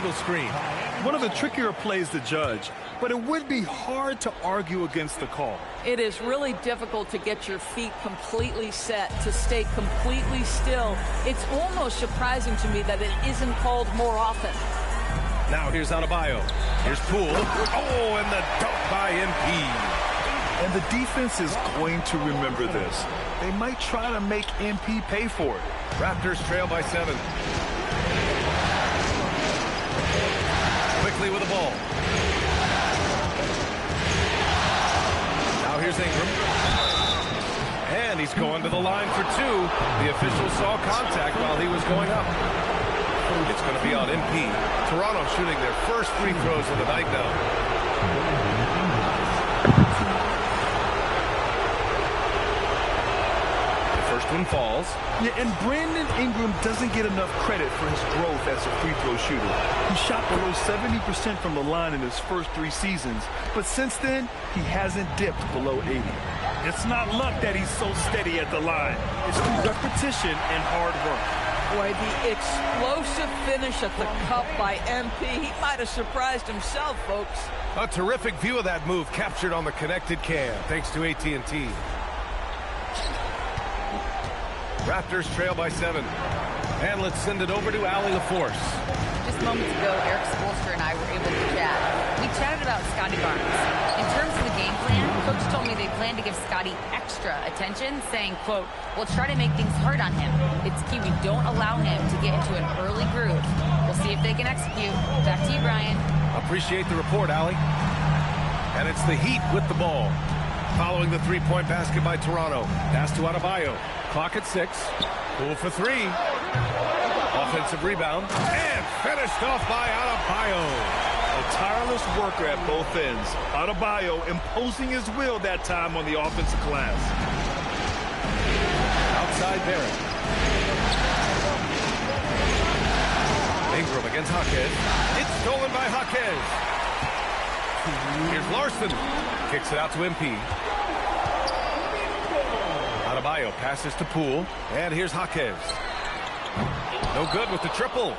illegal screen. One of the trickier plays to judge, but it would be hard to argue against the call. It is really difficult to get your feet completely set, to stay completely still. It's almost surprising to me that it isn't called more often. Now here's Adebayo. Here's Poole. Oh, and the dunk by MP. And the defense is going to remember this. They might try to make MP pay for it. Raptors trail by 7. Quickly with the ball. Now here's Ingram. And he's going to the line for 2. The official saw contact while he was going up. It's going to be on MP. Toronto shooting their first free throws of the night now. The first one falls. Yeah, and Brandon Ingram doesn't get enough credit for his growth as a free throw shooter. He shot below 70% from the line in his first 3 seasons, but since then, he hasn't dipped below 80. It's not luck that he's so steady at the line. It's through repetition and hard work. Boy, the explosive finish at the cup by MP. He might have surprised himself, folks. A terrific view of that move captured on the connected cam, thanks to AT&T. Raptors trail by 7. And let's send it over to Allie LaForce. Just moments ago, Eric Spoelstra and I were able to chat. We chatted about Scottie Barnes. In terms of the game plan, Coach told me they plan to give Scottie extra attention, saying, quote, we'll try to make things hard on him. It's key we don't allow him to get into an early groove. We'll see if they can execute. Back to you, Brian. Appreciate the report, Allie. And it's the Heat with the ball. Following the three-point basket by Toronto. Pass to Adebayo. Clock at 6. Poole for 3. Offensive rebound. And finished off by Adebayo. A tireless worker at both ends. Adebayo imposing his will that time on the offensive glass. Outside Barrett. Ingram against Jaquez. It's stolen by Jaquez. Here's Larson. Kicks it out to MP. Adebayo passes to Poole. And here's Jaquez. No good with the triple.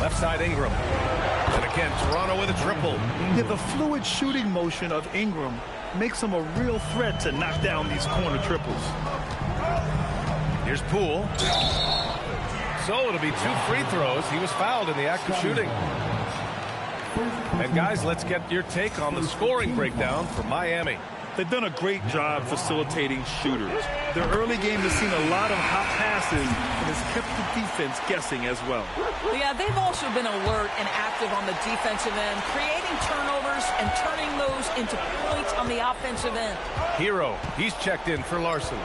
Left side Ingram. And again, Toronto with a triple. Yeah, the fluid shooting motion of Ingram makes him a real threat to knock down these corner triples. Here's Poole. So it'll be 2 free throws. He was fouled in the act of shooting. And guys, let's get your take on the scoring breakdown for Miami. They've done a great job facilitating shooters. Their early game has seen a lot of hot passes and has kept the defense guessing as well. Yeah, they've also been alert and active on the defensive end, creating turnovers and turning those into points on the offensive end. Hero, he's checked in for Larson.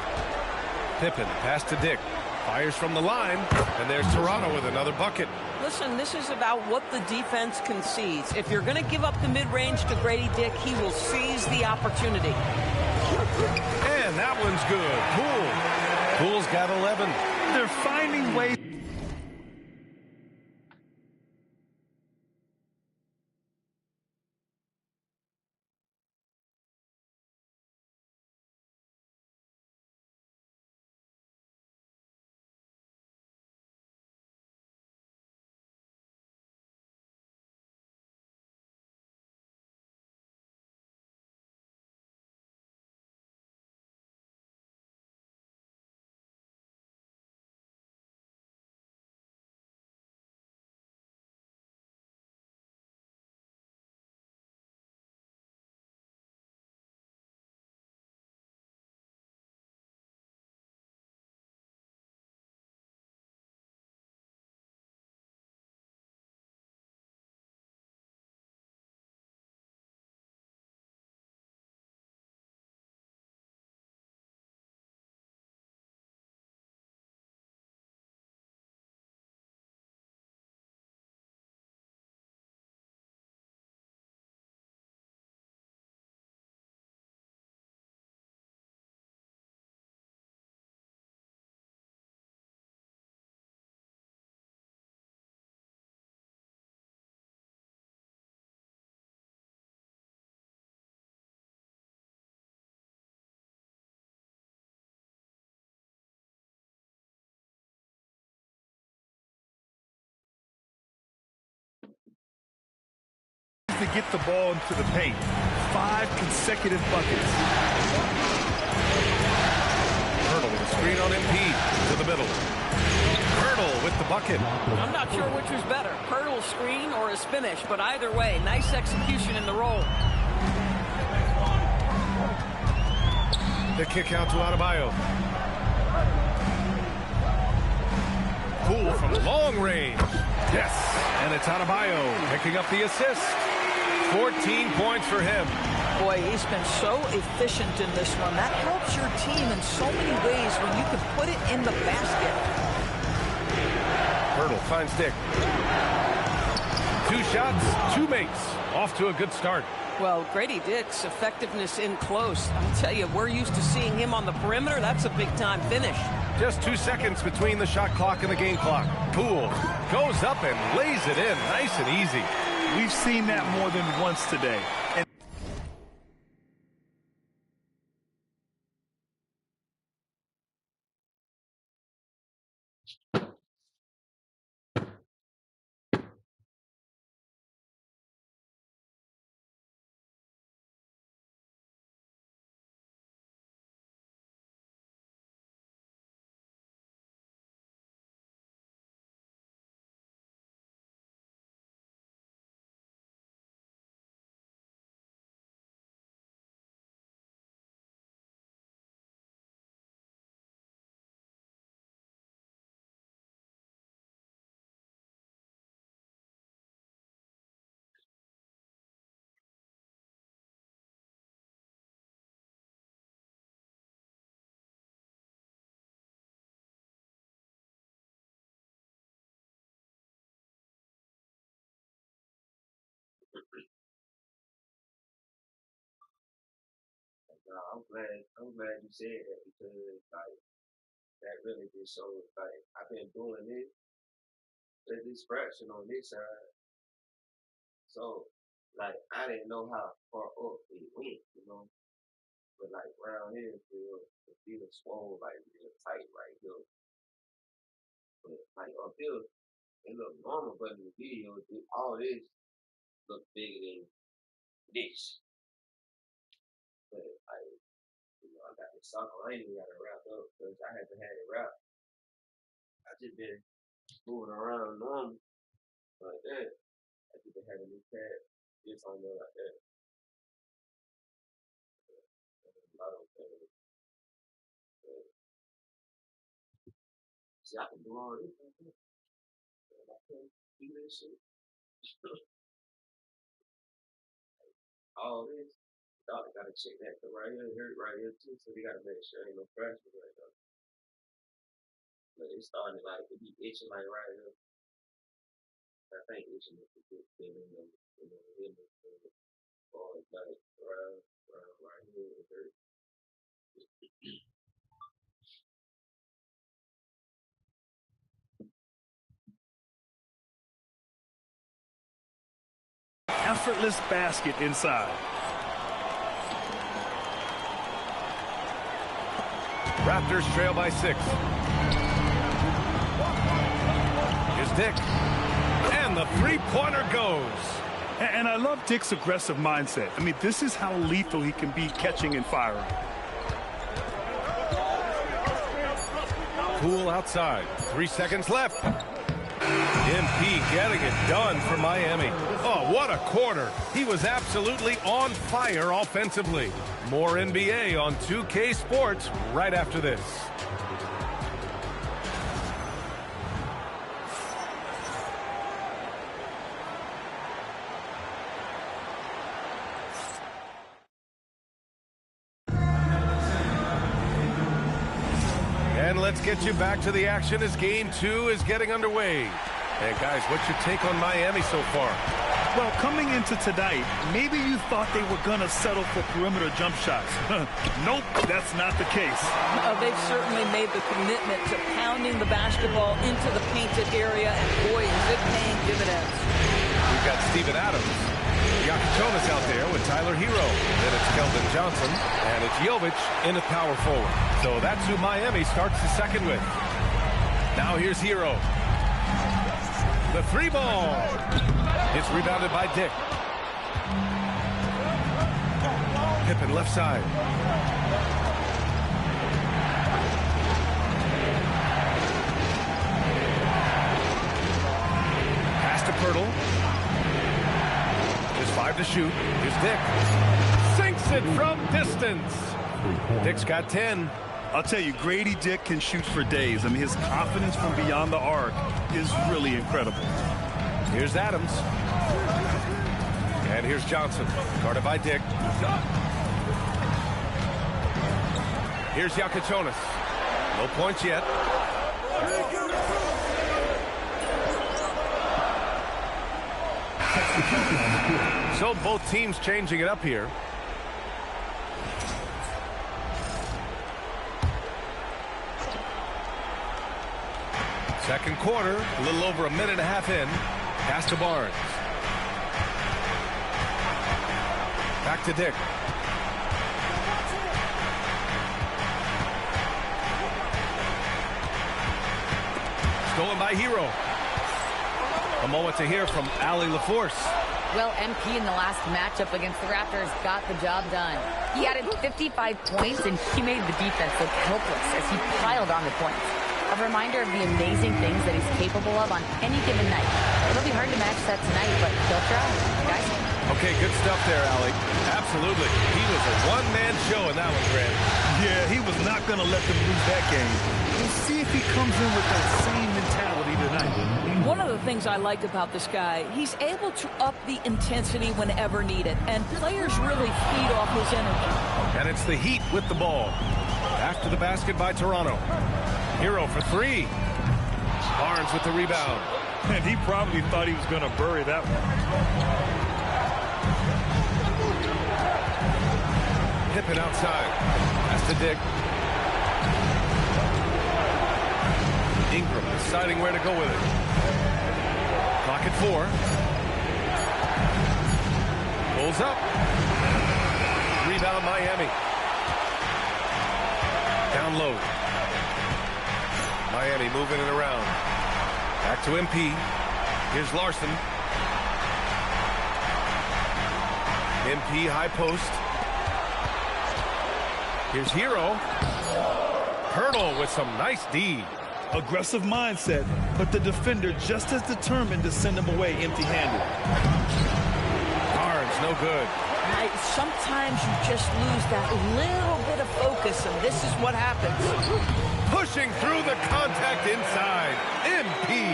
Pippen, pass to Dick. Fires from the line, and there's Toronto with another bucket. Listen, this is about what the defense concedes. If you're going to give up the mid-range to Grady Dick, he will seize the opportunity. And that one's good. Poole. Poole's got 11. They're finding ways. To get the ball into the paint. 5 consecutive buckets. Hurdle with a screen on Embiid to the middle. Hurdle with the bucket. I'm not sure which was better, Hurdle's screen or his finish, but either way, nice execution in the roll. The kick out to Adebayo. Poole from long range. Yes, and it's Adebayo picking up the assist. 14 points for him. Boy, he's been so efficient in this one. That helps your team in so many ways when you can put it in the basket. Hurdle finds Dick. 2 shots, 2 makes. Off to a good start. Well, Grady Dick's effectiveness in close. I'll tell you, we're used to seeing him on the perimeter. That's a big-time finish. Just 2 seconds between the shot clock and the game clock. Poole goes up and lays it in nice and easy. We've seen that more than once today. And No, I'm glad you said that because like that really just shows like I've been doing this at this fraction on this side. So like I didn't know how far up it went, you know. But like around here it feel swole like real tight right here. But like up here it look normal but in the video all this look bigger than this. But like I got the soccer. I ain't even got it wrapped up because I had to have it wrapped. I just been moving around normal like that. I just been having new pad just on there like that. I can do all this. I can't do this shit. All this. Doctor gotta check that right here, hurt right here too, so we gotta make sure ain't no fracture right now. But it started like to be itching like right here. I think itching is a good thing in the or like around right here it hurt. Effortless basket inside. Raptors trail by 6. Here's Dick. And the three-pointer goes. And I love Dick's aggressive mindset. I mean, this is how lethal he can be catching and firing. Poole outside. 3 seconds left. MP getting it done for Miami. Oh, what a quarter. He was absolutely on fire offensively. More NBA on 2K Sports right after this. And let's get you back to the action as Game 2 is getting underway. And guys, what's your take on Miami so far? Well, coming into tonight, maybe you thought they were going to settle for perimeter jump shots. Nope, that's not the case. They've certainly made the commitment to pounding the basketball into the painted area, and boy, is it paying dividends. We've got Steven Adams. Jonas out there with Tyler Hero. Then it's Keldon Johnson, and it's Jovic in at power forward. So that's who Miami starts the second with. Now here's Hero. The three ball. It's rebounded by Dick. Pippen left side. Pass to Pirtle. There's 5 to shoot. Here's Dick. Sinks it from distance. Dick's got 10. I'll tell you, Grady Dick can shoot for days. I mean, his confidence from beyond the arc is really incredible. Here's Adams. And here's Johnson. Guarded by Dick. Here's Jonas. No points yet. So both teams changing it up here. Second quarter, a little over a minute and a half in. Pass to Barnes. Back to Dick. Stolen by Hero. A moment to hear from Allie LaForce. Well, MP in the last matchup against the Raptors got the job done. He added 55 points, and he made the defense look helpless as he piled on the points. A reminder of the amazing things that he's capable of on any given night. It'll be hard to match that tonight, but he'll try, guys. Okay, good stuff there, Allie. Absolutely. He was a one-man show in that one, Grant. Yeah, he was not going to let them lose that game. We'll see if he comes in with that same mentality tonight. One of the things I like about this guy, he's able to up the intensity whenever needed, and players really feed off his energy. And it's the Heat with the ball. After the basket by Toronto. Hero for 3. Barnes with the rebound. And he probably thought he was going to bury that one. Pippen outside. Pass to Dick. Ingram deciding where to go with it. Clock at 4. Pulls up. Rebound Miami. Down low. Miami moving it around. Back to MP. Here's Larson. MP high post. Here's Hero. Pirtle with some nice D. Aggressive mindset, but the defender just as determined to send him away empty-handed. Barnes, no good. Sometimes you just lose that little bit of focus, and this is what happens. Pushing through the contact inside. MP.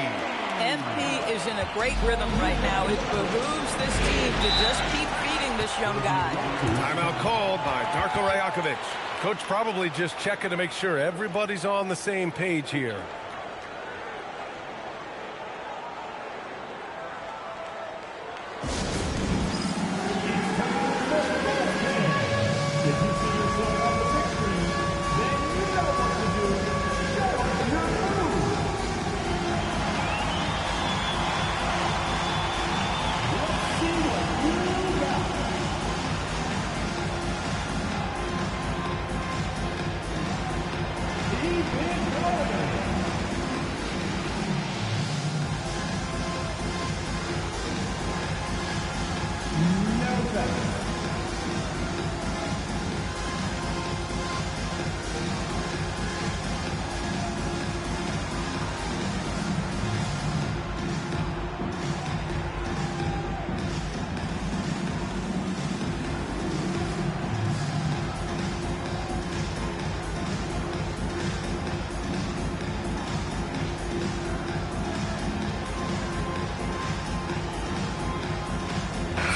MP is in a great rhythm right now. It behooves this team to just keep feeding this young guy. Timeout called by Darko Rajakovic. Coach probably just checking to make sure everybody's on the same page here.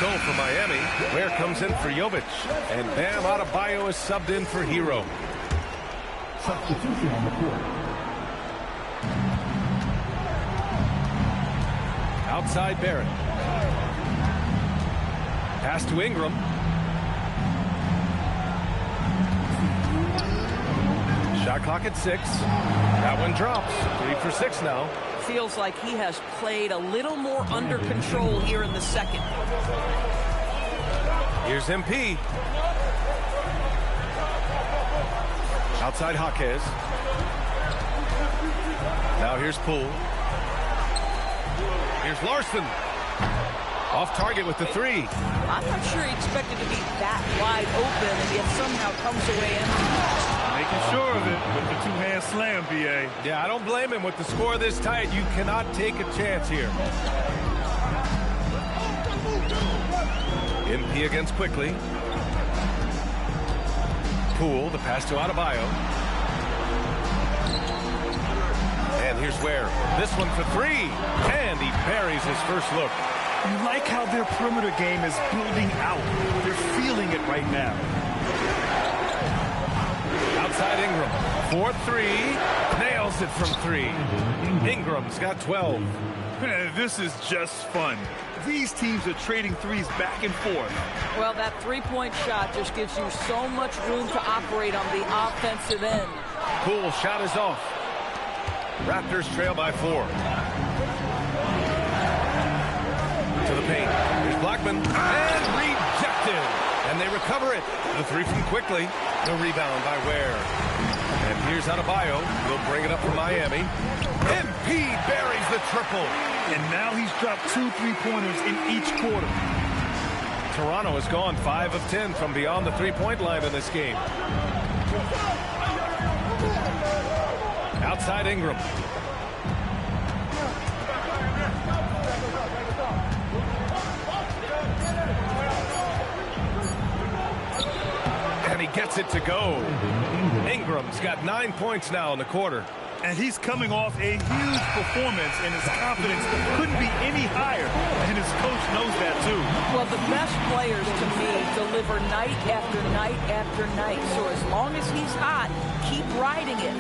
So for Miami, Ware comes in for Jovic, and Bam Adebayo is subbed in for Hero. Substitution on the court. Outside Barrett. Pass to Ingram. Shot clock at 6. That one drops. 3 for 6 now. Feels like he has played a little more under control here in the second. Here's MP. Outside Jaquez. Now here's Poole. Here's Larson. Off target with the 3. I'm not sure he expected to be that wide open, and yet somehow comes away empty. Making sure of it with the two-hand slam, B.A. Yeah, I don't blame him. With the score this tight, you cannot take a chance here. MP against Quickly. Poole, the pass to Adebayo. And here's Ware. This one for 3. And he buries his first look. You like how their perimeter game is building out. They're feeling it right now. Outside Ingram. 4-3. Nails it from 3. Ingram's got 12. Man, this is just fun. These teams are trading threes back and forth. Well, that three-point shot just gives you so much room to operate on the offensive end. Poole shot is off. Raptors trail by 4. To the paint. Here's Blackman. And rejected. And they recover it. The 3 from Quickly. The rebound by Ware. And here's Adebayo. He'll bring it up for Miami. MP buries the triple. And now he's dropped 2 3-pointers in each quarter. Toronto has gone 5 of 10 from beyond the three-point line in this game. Outside Ingram. And he gets it to go. Ingram's got 9 points now in the quarter. And he's coming off a huge performance, and his confidence couldn't be any higher. And his coach knows that, too. Well, the best players, to me, deliver night after night after night. So as long as he's hot, keep riding it.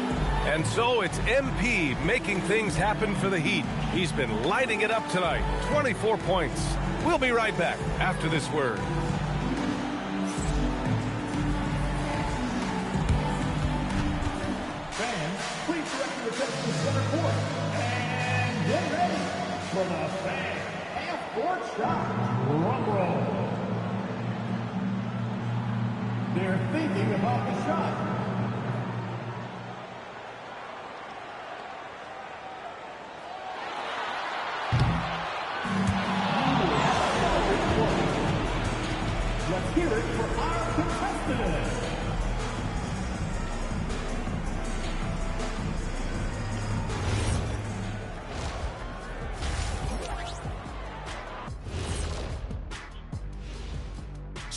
And so it's MP making things happen for the Heat. He's been lighting it up tonight. 24 points. We'll be right back after this word. Get ready for the fan half-court shot. Drum roll. They're thinking about the shot. Let's hear it for our contestants.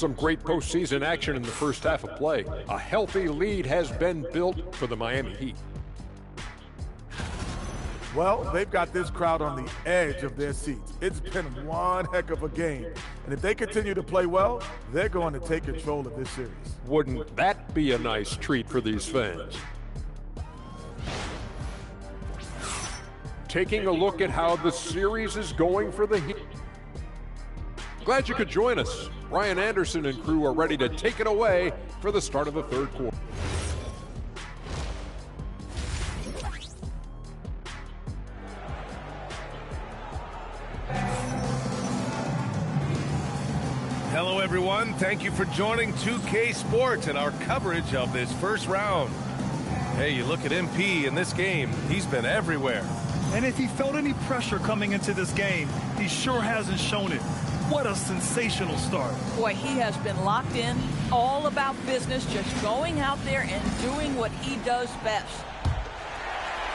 Some great postseason action in the first half of play. A healthy lead has been built for the Miami Heat. Well, they've got this crowd on the edge of their seats. It's been one heck of a game. And if they continue to play well, they're going to take control of this series. Wouldn't that be a nice treat for these fans? Taking a look at how the series is going for the Heat. Glad you could join us. Ryan Anderson and crew are ready to take it away for the start of the third quarter. Hello, everyone. Thank you for joining 2K Sports and our coverage of this first round. Hey, you look at MP in this game, he's been everywhere. And if he felt any pressure coming into this game, he sure hasn't shown it. What a sensational start. Boy, he has been locked in, all about business, just going out there and doing what he does best.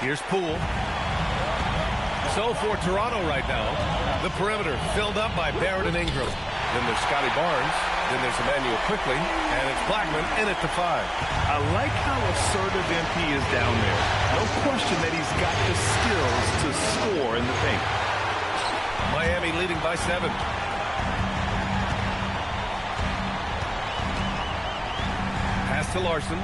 Here's Poole. So for Toronto right now, the perimeter filled up by Barrett and Ingram. Then there's Scotty Barnes. Then there's Emmanuel Quickley. And it's Blackman in at the 5. I like how assertive MP is down there. No question that he's got the skills to score in the paint. Miami leading by 7. Pass to Larson.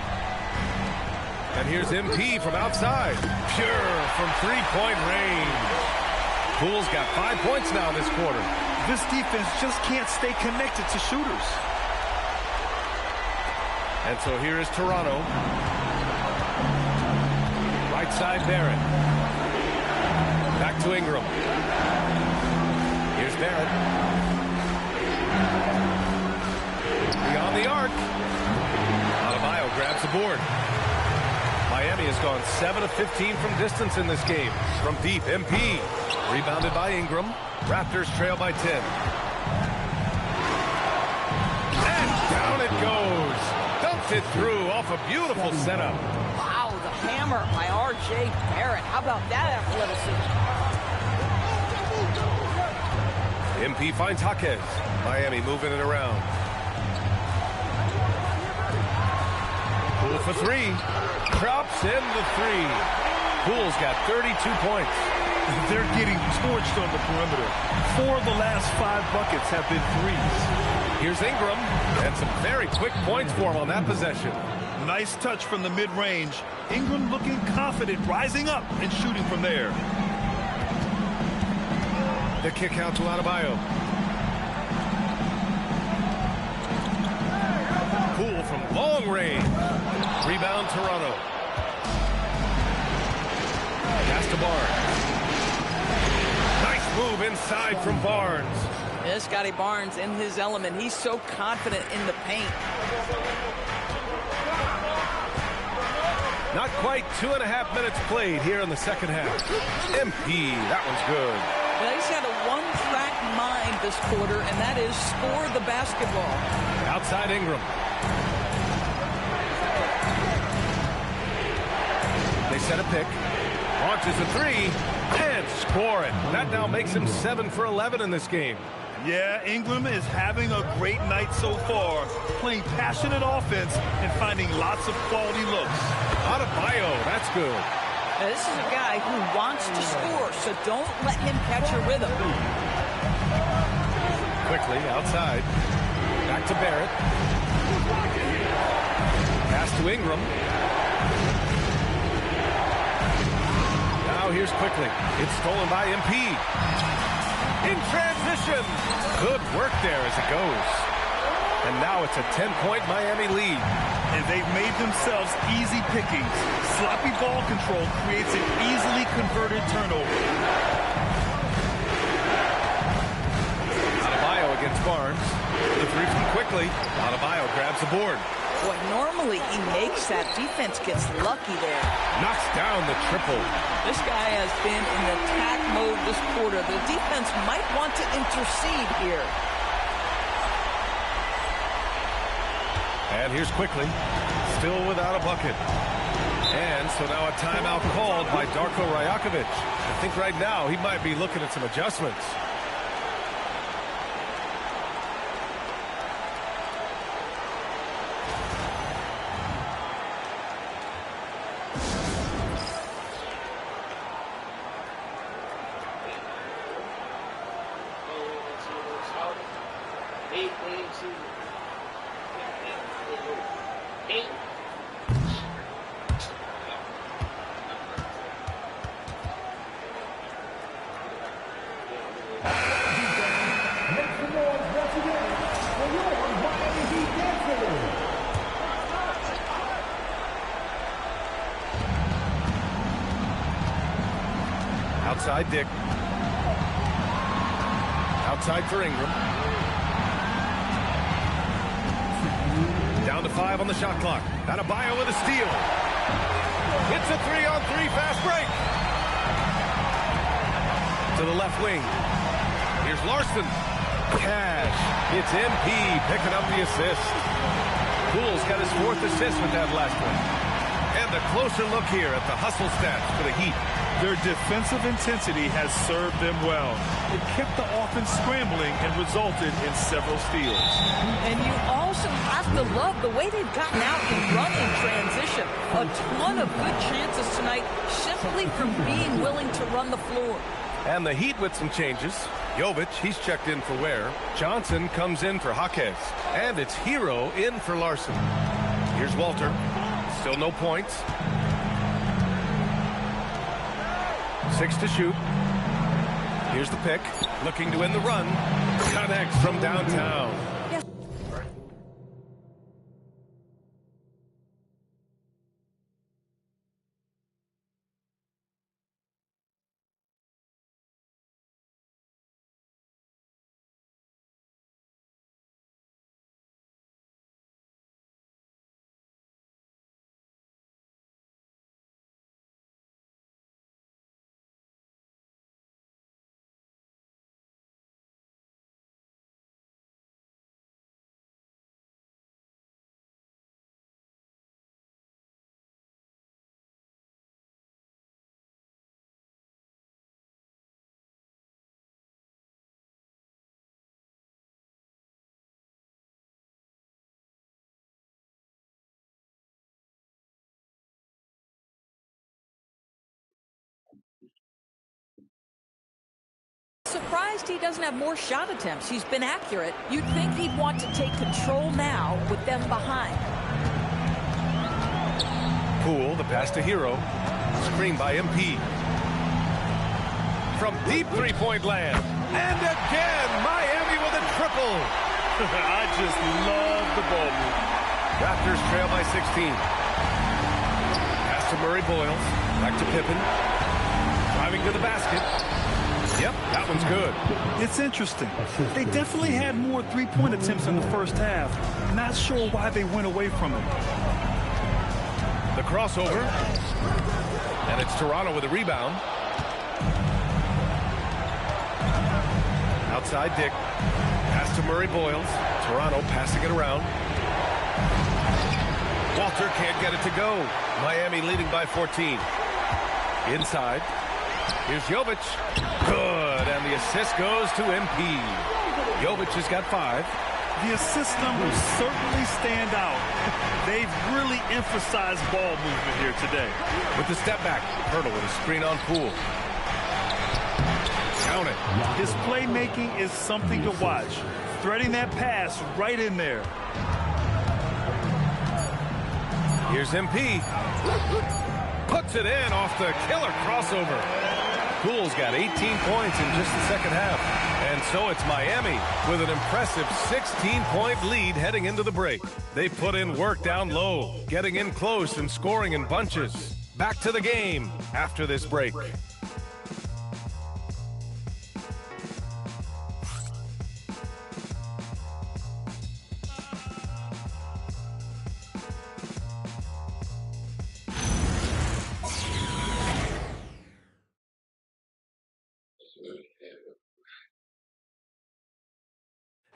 And here's MP from outside. Pure from three-point range. Poole's got 5 points now this quarter. This defense just can't stay connected to shooters. And so here is Toronto. Right side Barrett. Back to Ingram. Here's Barrett. Beyond the arc. Adebayo grabs the board. Miami has gone 7 of 15 from distance in this game. From deep, MP. Rebounded by Ingram. Raptors trail by 10. And down it goes. Dumps it through off a beautiful setup. Wow, the hammer by R.J. Barrett. How about that athleticism? MP finds Jaquez. Miami moving it around. Poole for 3. Drops in the 3. Poole's got 32 points. They're getting torched on the perimeter. 4 of the last 5 buckets have been threes. Here's Ingram, and some very quick points for him on that possession. Nice touch from the mid-range. Ingram looking confident, rising up and shooting from there. The kick out to Adebayo. Poole from long range. Rebound Toronto. Pass to Barnes. Nice move inside from Barnes. Yeah, Scotty Barnes in his element. He's so confident in the paint. Not quite 2.5 minutes played here in the second half. MP, that one's good. Well, he's had a one-track mind this quarter, and that is score the basketball. Outside Ingram. They set a pick. Launches a 3 and score it. That now makes him 7 for 11 in this game. Yeah, Ingram is having a great night so far, playing passionate offense and finding lots of quality looks. Adebayo, that's good. Now, this is a guy who wants to score, so don't let him catch your rhythm. Quickly outside. Back to Barrett. Pass to Ingram. Now here's Quickly. It's stolen by MP. In transition. Good work there as it goes. And now it's a 10-point Miami lead. And they've made themselves easy pickings. Sloppy ball control creates an easily converted turnover. Adebayo against Barnes. The 3 from Quickly. Adebayo grabs the board. Boy, normally he makes that. Defense gets lucky there. Knocks down the triple. This guy has been in attack mode this quarter. The defense might want to intercede here. And here's Quickly. Still without a bucket. And so now a timeout called by Darko Rajakovic. I think right now he might be looking at some adjustments. Outside Dick. Outside for Ingram. Down to 5 on the shot clock. Adebayo with a steal. It's a 3-on-3 fast break. To the left wing. Here's Larson. Cash. It's MP picking up the assist. Poole's got his 4th assist with that last one. And a closer look here at the hustle stats for the Heat. Their defensive intensity has served them well. It kept the offense scrambling and resulted in several steals. And you also have to love the way they've gotten out and run in transition. A ton of good chances tonight simply from being willing to run the floor. And the Heat with some changes. Jovic, he's checked in for Ware. Johnson comes in for Jaquez. And it's Hero in for Larson. Here's Walter. Still no points. 6 to shoot. Here's the pick. Looking to win the run. Connects from downtown. Surprised he doesn't have more shot attempts. He's been accurate. You'd think he'd want to take control now with them behind. Poole, the pass to Hero. Screen by MP. From deep three-point land. And again, Miami with a triple. I just love the ball movement. Raptors trail by 16. Pass to Murray Boyles. Back to Pippen. Driving to the basket. Yep, that one's good. It's interesting. They definitely had more three-point attempts in the first half. Not sure why they went away from it. The crossover. And it's Toronto with a rebound. Outside Dick. Pass to Murray Boyles. Toronto passing it around. Walter can't get it to go. Miami leading by 14. Inside. Here's Jovic. Good. And the assist goes to MP. Jovic has got 5. The assist numbers certainly stand out. They've really emphasized ball movement here today. With the step back. Hurdle with a screen on Poole. Count it. His playmaking is something to watch. Threading that pass right in there. Here's MP. Puts it in off the killer crossover. Poole's got 18 points in just the second half. And so it's Miami with an impressive 16-point lead heading into the break. They put in work down low, getting in close and scoring in bunches. Back to the game after this break.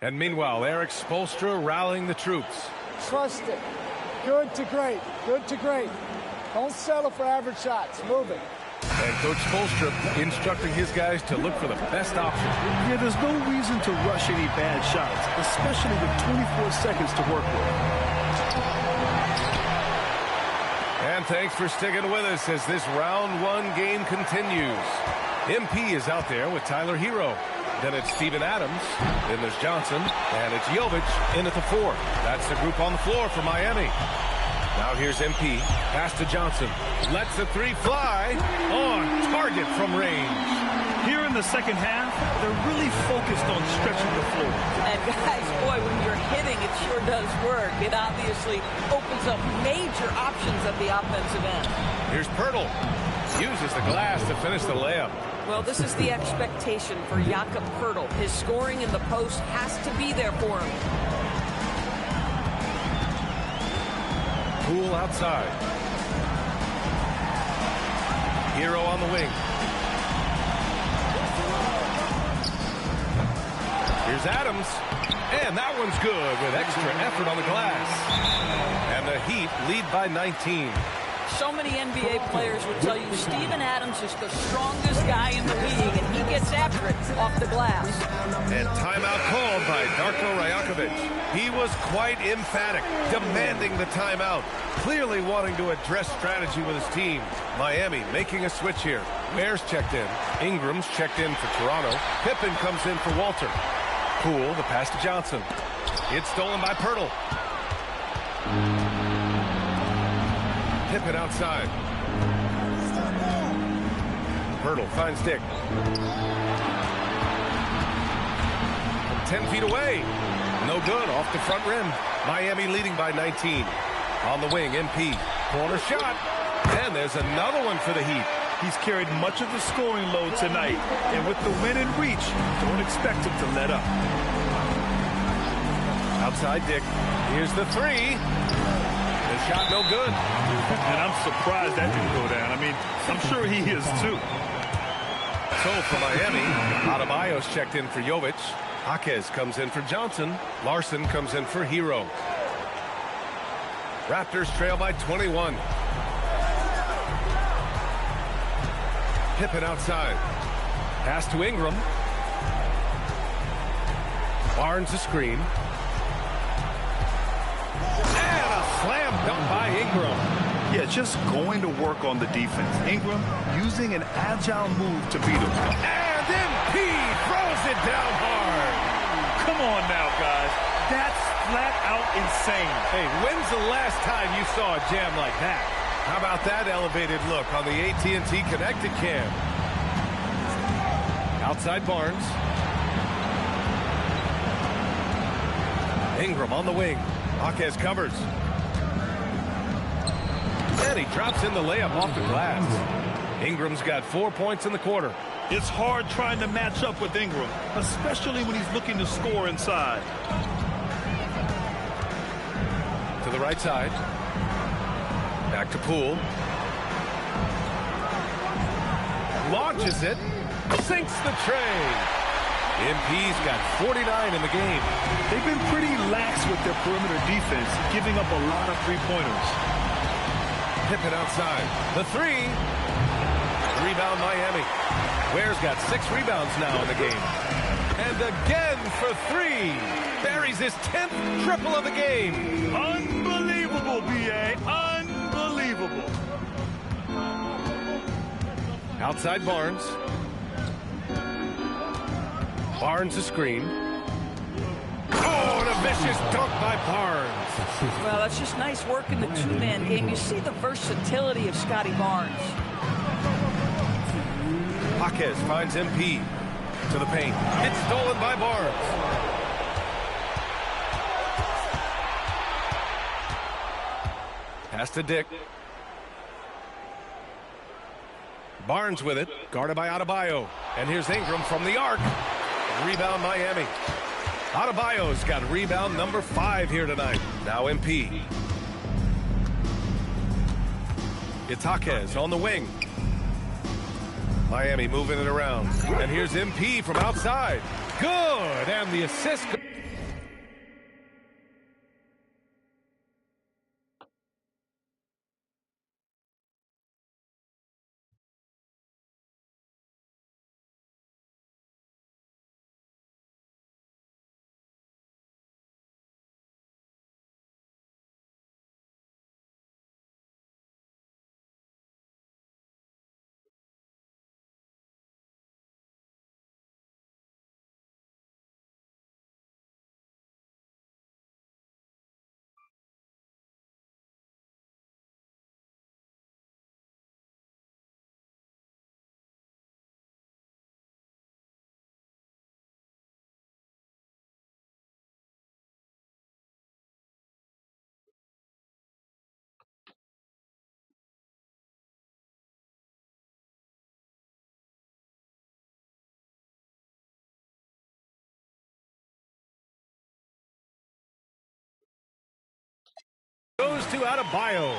And meanwhile, Eric Spoelstra rallying the troops. Trust it. Good to great. Good to great. Don't settle for average shots. Move it. And Coach Spoelstra instructing his guys to look for the best option. Yeah, there's no reason to rush any bad shots, especially with 24 seconds to work with. And thanks for sticking with us as this round 1 game continues. MP is out there with Tyler Hero. Then it's Steven Adams. Then there's Johnson. And it's Jovic in at the 4. That's the group on the floor for Miami. Now here's MP. Pass to Johnson. Lets the 3 fly. On target from range. Here in the second half, they're really focused on stretching the floor. And guys, boy, when you're hitting, it sure does work. It obviously opens up major options at the offensive end. Here's Pirtle. Uses the glass to finish the layup. Well, this is the expectation for Jakob Pirtle. His scoring in the post has to be there for him. Poole outside. Hero on the wing. Here's Adams. And that one's good with extra effort on the glass. And the Heat lead by 19. So many NBA players would tell you Steven Adams is the strongest guy in the league, and he gets after it off the glass. And timeout called by Darko Rajakovic. He was quite emphatic, demanding the timeout, clearly wanting to address strategy with his team. Miami making a switch here. Ware's checked in. Ingram's checked in for Toronto. Pippen comes in for Walter. Poole, the pass to Johnson. It's stolen by Pirtle. Pippen outside. Pirtle finds Dick. From 10 feet away. No good, off the front rim. Miami leading by 19. On the wing, MP. Corner shot. And there's another one for the Heat. He's carried much of the scoring load tonight. And with the win in reach, don't expect him to let up. Outside Dick. Here's the 3. The shot no good. And I'm surprised that didn't go down. I mean, I'm sure he is too. So for Miami, Adebayo's checked in for Jovic. Jaquez comes in for Johnson. Larson comes in for Hero. Raptors trail by 21. Pippen outside. Pass to Ingram. Barnes a screen. And a slam dunk by Ingram. Yeah, just going to work on the defense. Ingram using an agile move to beat him. And MP throws it down hard. Come on now, guys. That's flat out insane. Hey, when's the last time you saw a jam like that? How about that elevated look on the AT&T Connected Cam? Outside Barnes. Ingram on the wing. Jaquez covers. And he drops in the layup off the glass. Ingram's got 4 points in the quarter. It's hard trying to match up with Ingram, especially when he's looking to score inside. To the right side. Back to Poole. Launches it. Sinks the tray. MP's got 49 in the game. They've been pretty lax with their perimeter defense, giving up a lot of three-pointers. Pippen outside. The 3. Rebound Miami. Ware's got 6 rebounds now in the game. And again for 3. Buries his 10th triple of the game. Unbelievable, B.A. Unbelievable. Outside Barnes. Barnes a screen. Oh, and a vicious dunk by Barnes. Well, that's just nice work in the two-man game. You see the versatility of Scotty Barnes. Jaquez finds MP to the paint. It's stolen by Barnes. Pass to Dick. Barnes with it, guarded by Adebayo. And here's Ingram from the arc. Rebound Miami. Adebayo's got rebound number 5 here tonight. Now MP. It's Jaquez on the wing. Miami moving it around. And here's MP from outside. Good. And the assist. to Adebayo.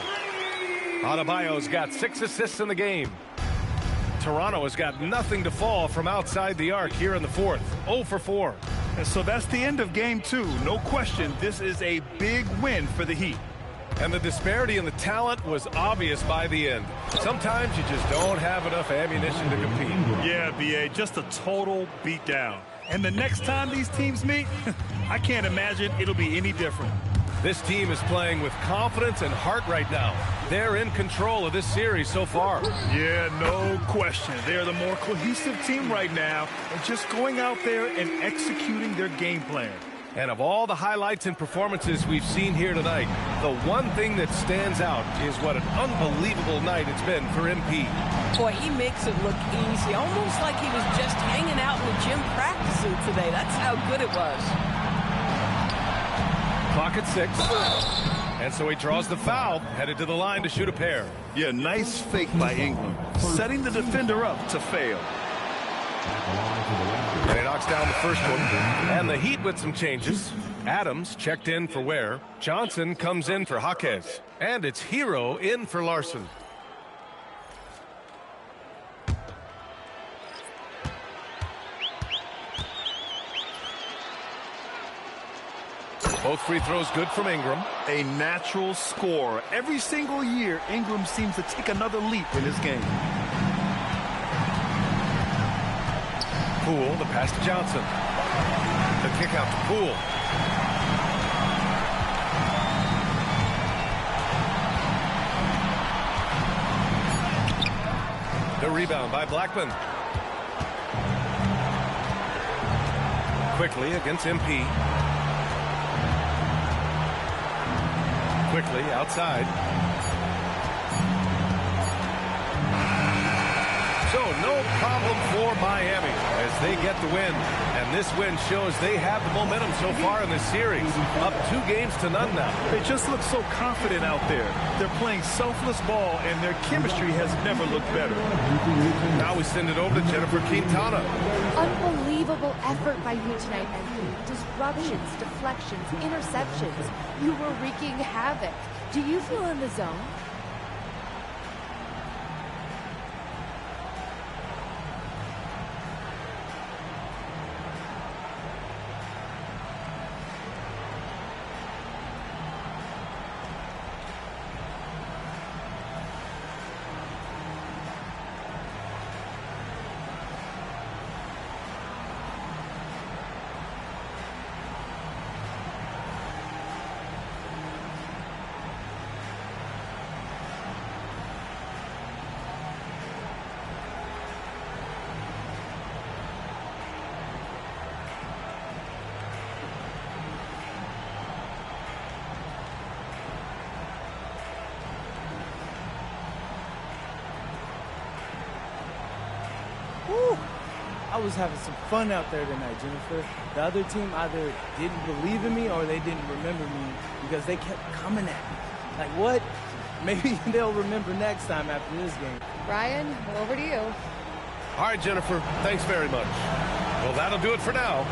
Adebayo's got 6 assists in the game. Toronto has got nothing to fall from outside the arc here in the fourth. 0 for 4. And so that's the end of game 2. No question, this is a big win for the Heat. And the disparity in the talent was obvious by the end. Sometimes you just don't have enough ammunition to compete. Yeah, B.A., just a total beatdown. And the next time these teams meet, I can't imagine it'll be any different. This team is playing with confidence and heart right now. They're in control of this series so far. Yeah, no question. They're the more cohesive team right now and just going out there and executing their game plan. And of all the highlights and performances we've seen here tonight, the one thing that stands out is what an unbelievable night it's been for MP. Boy, he makes it look easy, almost like he was just hanging out in the gym practicing today. That's how good it was. Clock at 6. And so he draws the foul, headed to the line to shoot a pair. Yeah, nice fake by Ingram, setting the defender up to fail. And he knocks down the first one. And the Heat with some changes. Adams checked in for Ware. Johnson comes in for Jaquez. And it's Hero in for Larson. Both free throws good from Ingram. A natural scorer. Every single year, Ingram seems to take another leap in his game. Poole, the pass to Johnson. The kick out to Poole. The rebound by Blackman. Quickly against MP. Quickly outside. So no problem for Miami as they get the win. And this win shows they have the momentum so far in this series. Up 2 games to none now. They just look so confident out there. They're playing selfless ball, and their chemistry has never looked better. Now we send it over to Jennifer Quintana. Unbelievable effort by you tonight, Anthony. Disruptions, deflections, interceptions. You were wreaking havoc. Do you feel in the zone? I was having some fun out there tonight, Jennifer. The other team either didn't believe in me or they didn't remember me because they kept coming at me. Like, what? Maybe they'll remember next time after this game. Ryan, over to you. All right, Jennifer, thanks very much. Well, that'll do it for now.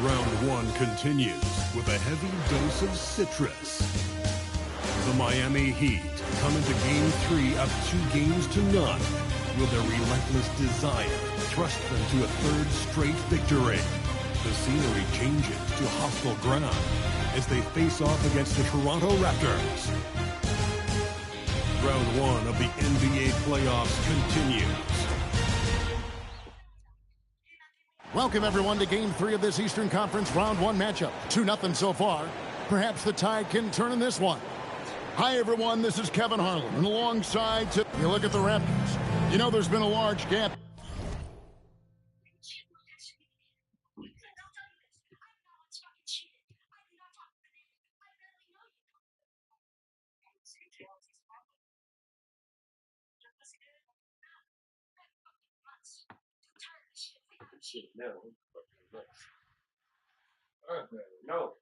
Round 1 continues with a heavy dose of citrus. The Miami Heat come into Game 3 up 2-0. Will their relentless desire thrust them to a third straight victory? The scenery changes to hostile ground as they face off against the Toronto Raptors. Round 1 of the NBA playoffs continues. Welcome, everyone, to Game 3 of this Eastern Conference Round 1 matchup. 2-0 so far. Perhaps the tide can turn in this one. Hi, everyone. This is Kevin Harlan. And alongside, you look at the Raptors. You know there's been a large gap. Shit, no. No.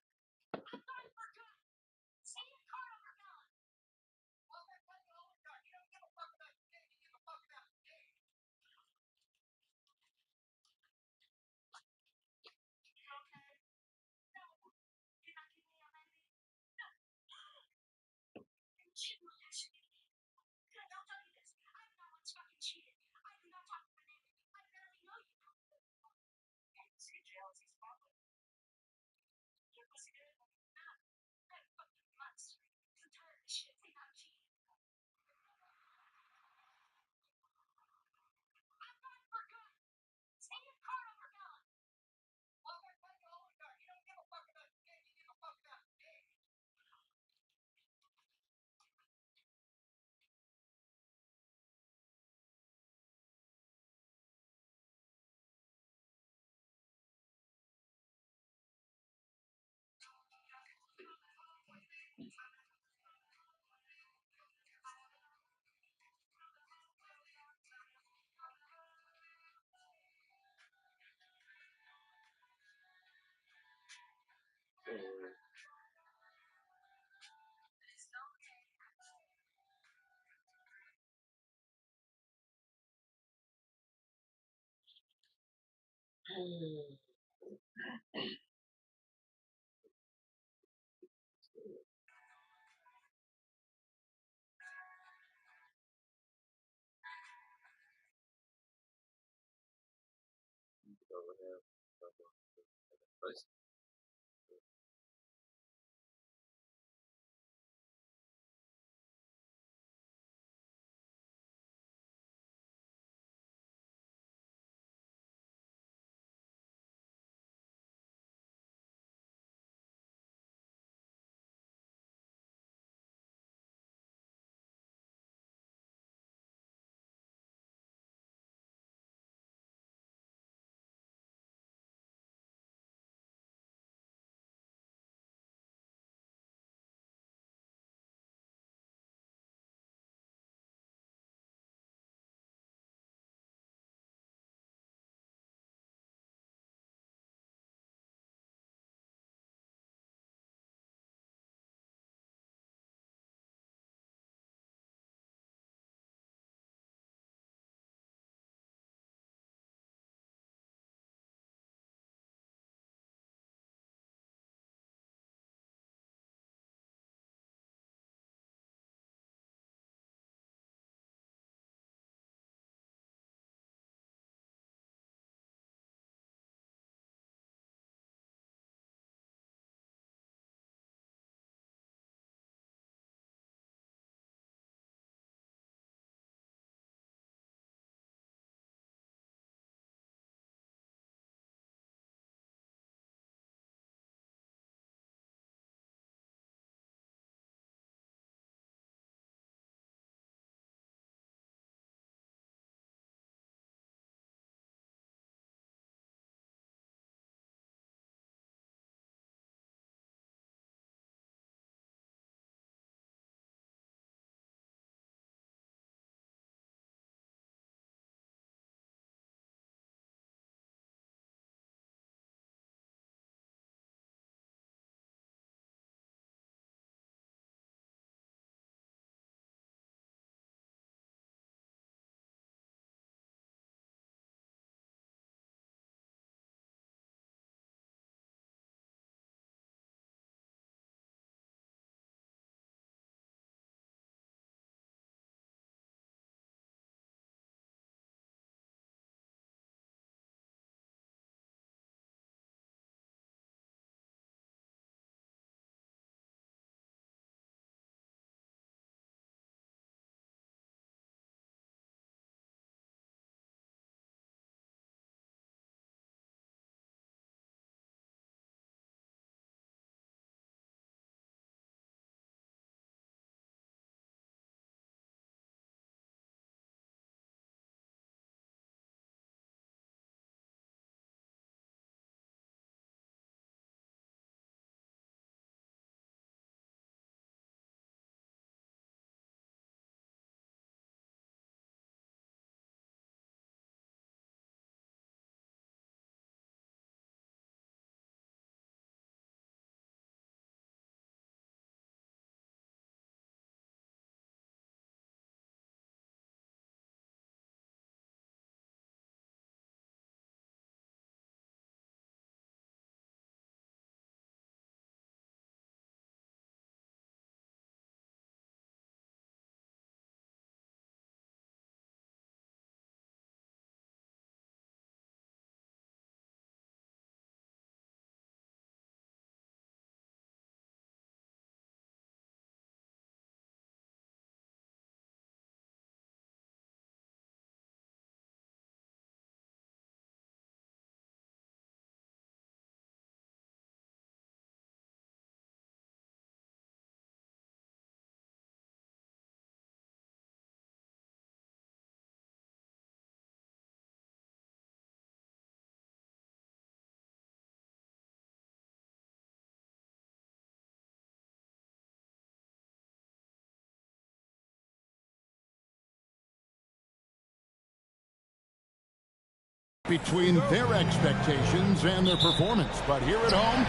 between their expectations and their performance. But here at home,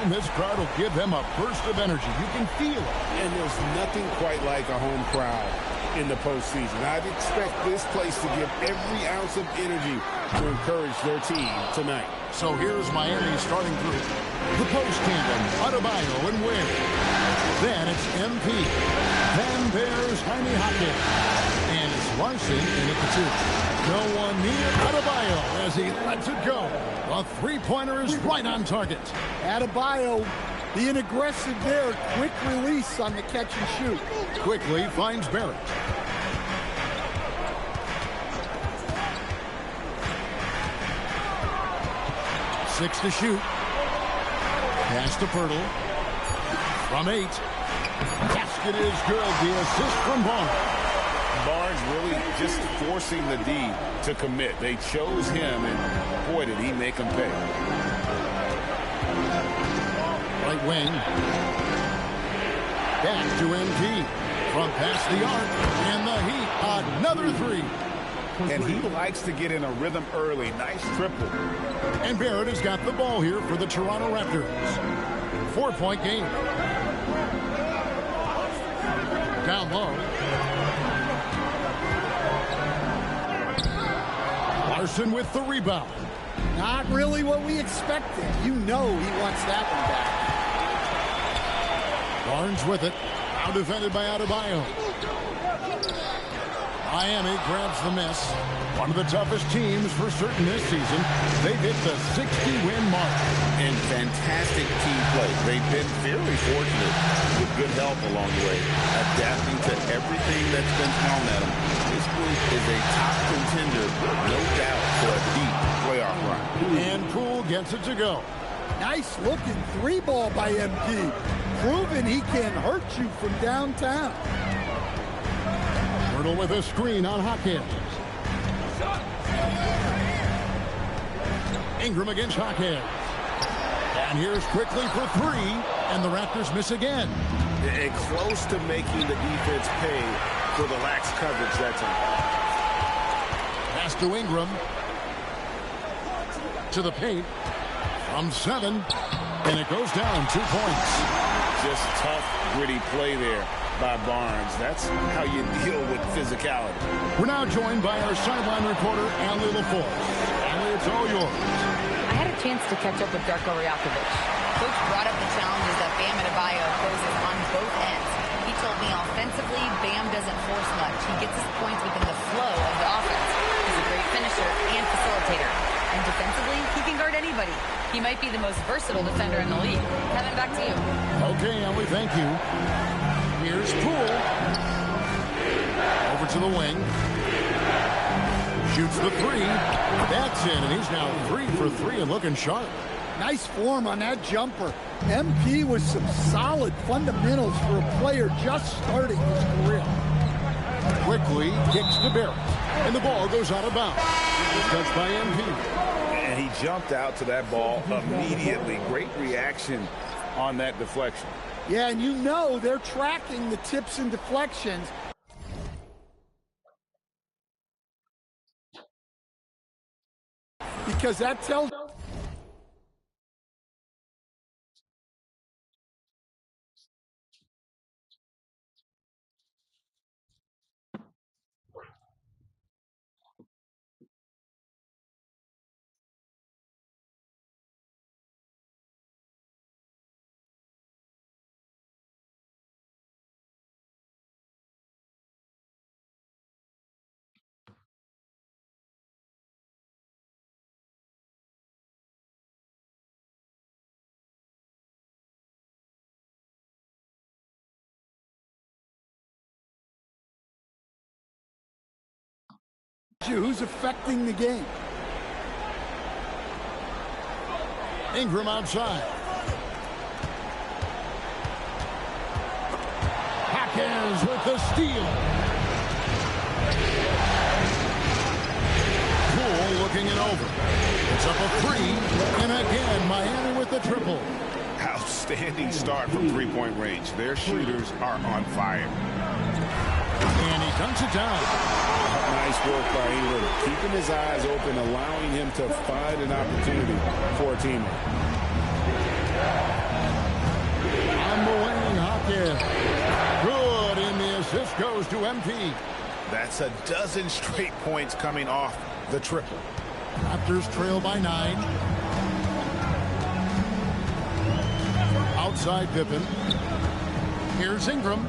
this crowd will give them a burst of energy. You can feel it. And there's nothing quite like a home crowd in the postseason. I'd expect this place to give every ounce of energy to encourage their team tonight. So here's Miami's starting group. The post tandem, Adebayo and Wing. Then it's MP. Then there's Jaime Jaquez. And it's Larson in at the 2. No one near Adebayo as he lets it go. The three-pointer is right on target. Adebayo being aggressive there. Quick release on the catch and shoot. Quickly finds Barrett. Six to shoot. Pass to Pirtle. From 8. Basket is good. The assist from Barnes. Barnes really just forcing the D to commit. They chose him, and boy, did he make them pay. Right wing. Back to MP. From past the arc. And the Heat. Another 3. And he likes to get in a rhythm early. Nice triple. And Barrett has got the ball here for the Toronto Raptors. 4-point game. Down low. Larson with the rebound. Not really what we expected. You know he wants that one back. Barnes with it. Now defended by Adebayo. Miami grabs the miss. One of the toughest teams for certain this season. They've hit the 60-win mark. And fantastic team play. They've been very fortunate with good help along the way, adapting to everything that's been thrown at them. This group is a top contender, no doubt, for a deep playoff run. And Poole gets it to go. Nice looking 3-ball by MP. Proving he can hurt you from downtown. Pirtle with a screen on Jaquez. Ingram against Jaquez. And here's quickly for 3. And the Raptors miss again. And close to making the defense pay for the lax coverage that time. Pass to Ingram. To the paint. From 7. And it goes down 2 points. Just tough, gritty play there by Barnes. That's how you deal with physicality. We're now joined by our sideline reporter, Allie LaForce. Allie, it's all yours. I had a chance to catch up with Darko Rajakovic. Coach brought up the challenges that Bam Adebayo poses on both ends. He told me offensively, Bam doesn't force much. He gets his points within the flow of the offense. He's a great finisher and facilitator. And defensively, he can guard anybody. He might be the most versatile defender in the league. Kevin, back to you. Okay, Allie, thank you. Here's Poole. Over to the wing. Shoots the 3. That's in, and he's now 3 for 3 and looking sharp. Nice form on that jumper. MP with some solid fundamentals for a player just starting his career. Quickly kicks to Barrett, and the ball goes out of bounds. Touched by MP. And he jumped out to that ball immediately. Great reaction on that deflection. Yeah, and you know they're tracking the tips and deflections. Because that tells... Who's affecting the game? Ingram outside. Jaquez with the steal. Poole looking it over. It's up a 3. And again, Miami with the triple. Outstanding start from three-point range. Their shooters are on fire. And he Dunks it down. Nice work by Ingram. Keeping his eyes open, allowing him to find an opportunity for a teammate. On the wing, Hawkins. Good, and the assist goes to MP. That's a dozen straight points coming off the triple. Raptors trail by 9. Outside Pippen. Here's Ingram.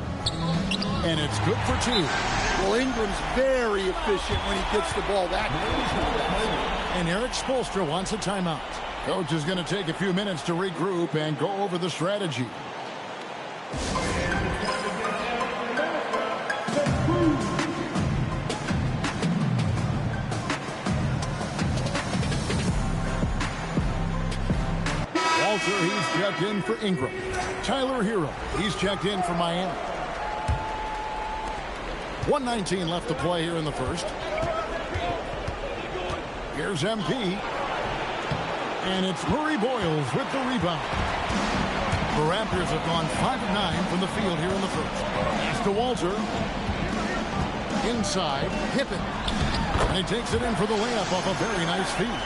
And it's good for 2. Well, Ingram's very efficient when he gets the ball that close. And Eric Spoelstra wants a timeout. Coach is going to take a few minutes to regroup and go over the strategy. Walter, he's checked in for Ingram. Tyler Hero, he's checked in for Miami. 1:19 left to play here in the first. Here's MP. And it's Murray Boyles with the rebound. The Raptors have gone 5 of 9 from the field here in the first. It's to Walter. Inside, Pippen. And he takes it in for the layup off a very nice feed.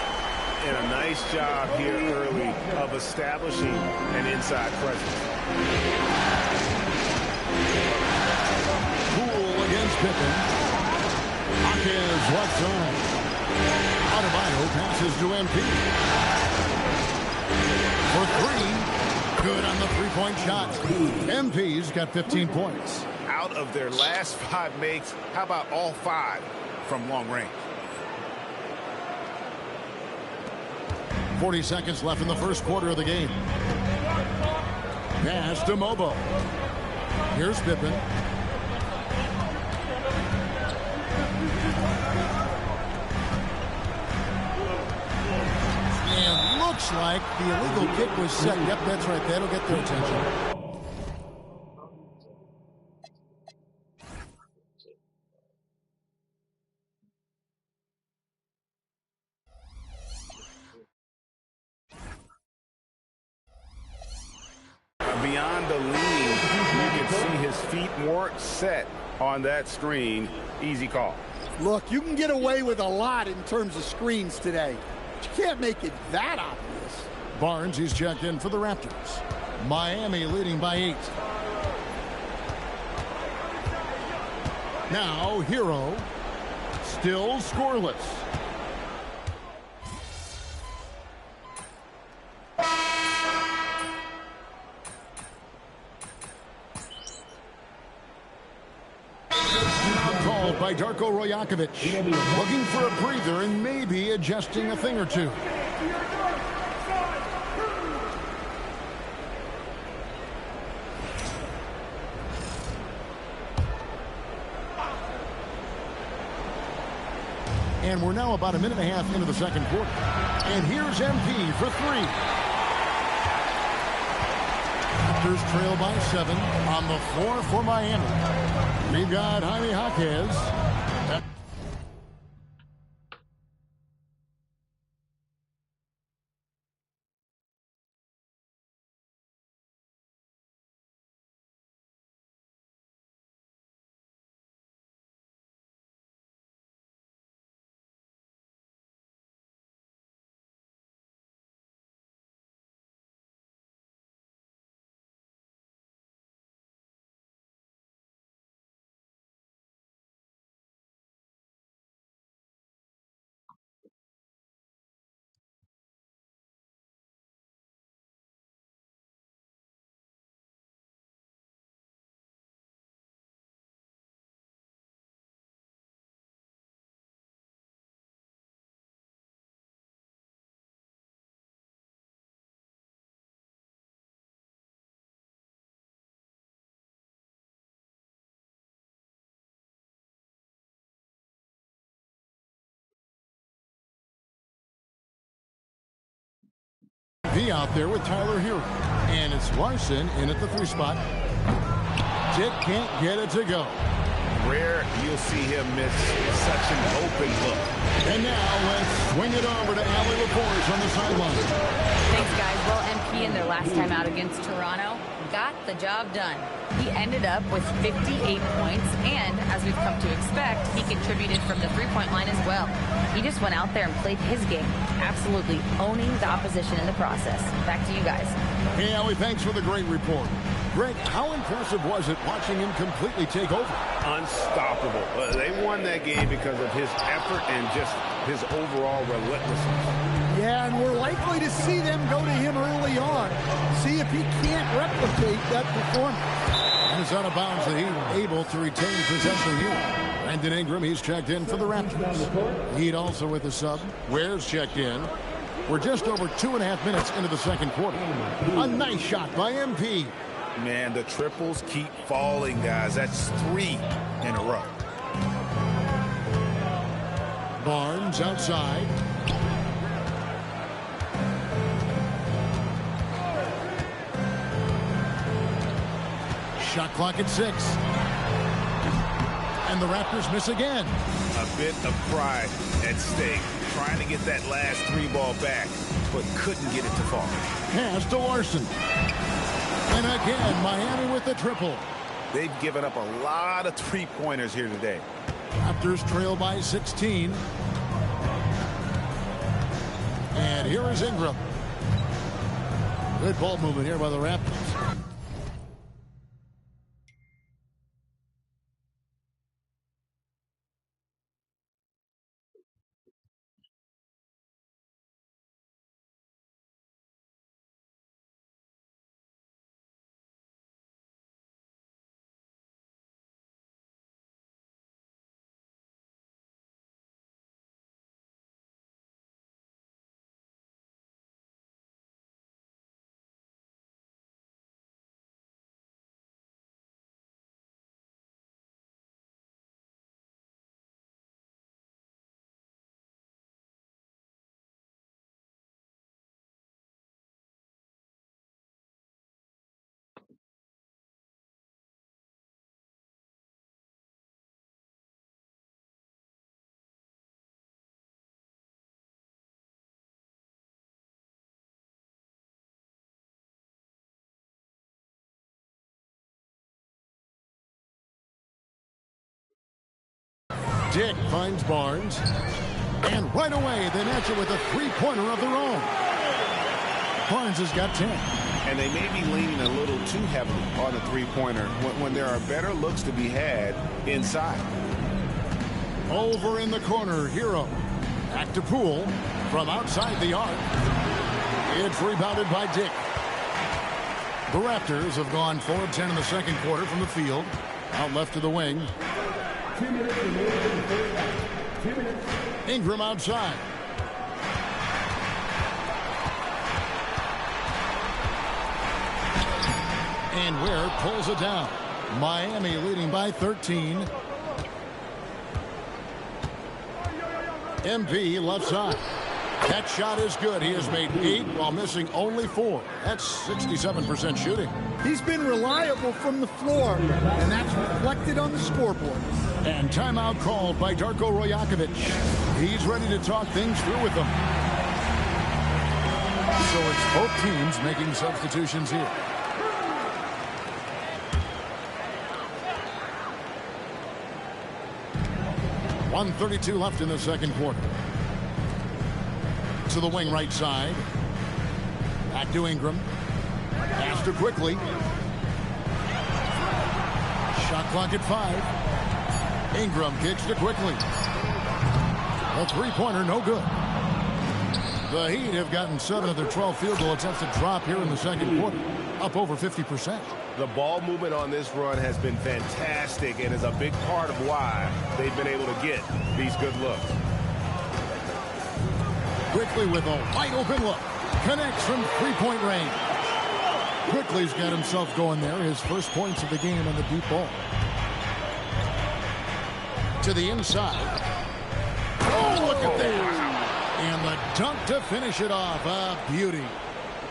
And a nice job here early of establishing an inside presence. Poole against Pippen. Hawkins left side. Adebayo passes to MP. For 3. Good on the three-point shot. MP's got 15 points. Out of their last 5 makes, how about all 5 from long range? 40 seconds left in the first quarter of the game. Pass to Mobo. Here's Pippen. And looks like the illegal kick was set. Yep, that's right. That'll get their attention. Beyond the lead, you can see his feet weren't set on that screen. Easy call. Look, you can get away with a lot in terms of screens today. But you can't make it that obvious. Barnes, he's checked in for the Raptors. Miami leading by 8. Now, Hero. Still scoreless. By Darko Rajakovic, looking for a breather and maybe adjusting a thing or two. And we're now about a minute and a half into the second quarter. And here's MP for 3. Raptors trail by 7 on the floor for Miami. We've got Jaime Jaquez. V out there with Tyler Hero. And it's Larson in at the 3 spot. Dick can't get it to go. Rare you'll see him miss such an open look. And now let's swing it over to Allie LaForge on the sideline. Thanks, guys. Well, MP in their last time out against Toronto got the job done. He ended up with 58 points, and as we've come to expect, he contributed from the three-point line as well. He just went out there and played his game, absolutely owning the opposition in the process. Back to you guys. Hey, Allie, thanks for the great report. Greg, how impressive was it watching him completely take over? Unstoppable. They won that game because of his effort and just his overall relentlessness. Yeah, and we're likely to see them go to him early on. See if he can't replicate that performance. And it's out of bounds. The Heat able to retain possession here. Brandon Ingram, he's checked in for the Raptors. Heat also with a sub. Ware's checked in. We're just over 2.5 minutes into the second quarter. A nice shot by MP. Man, the triples keep falling, guys. That's 3 in a row. Barnes outside. Shot clock at 6. And the Raptors miss again. A bit of pride at stake. Trying to get that last 3 ball back, but couldn't get it to fall. Pass to Larson. And again, Miami with the triple. They've given up a lot of three-pointers here today. Raptors trail by 16. And here is Ingram. Good ball movement here by the Raptors. Dick finds Barnes. And right away, they answer with a three-pointer of their own. Barnes has got 10. And they may be leaning a little too heavily on the three-pointer when there are better looks to be had inside. Over in the corner, Hero. Back to Poole from outside the arc. It's rebounded by Dick. The Raptors have gone 4 of 10 in the second quarter from the field. Out left to the wing. 2 minutes remaining in the third half. 2 minutes. Ingram outside. And Ware pulls it down. Miami leading by 13. MP left side. That shot is good. He has made 8 while missing only 4. That's 67% shooting. He's been reliable from the floor, and that's reflected on the scoreboard. And timeout called by Darko Rajakovic. He's ready to talk things through with them. So it's both teams making substitutions here. .132 left in the second quarter. To the wing right side. Back to Ingram. Pass to Quickly. Shot clock at 5. Ingram kicks to Quickly. A three-pointer, no good. The Heat have gotten 7 of their 12 field goal attempts to drop here in the second quarter. Up over 50%. The ball movement on this run has been fantastic and is a big part of why they've been able to get these good looks. Quickly with a wide open look. Connects from three-point range. Quickly's got himself going there. His first points of the game on the deep ball. To the inside. Oh, look at that. And the dunk to finish it off. A beauty.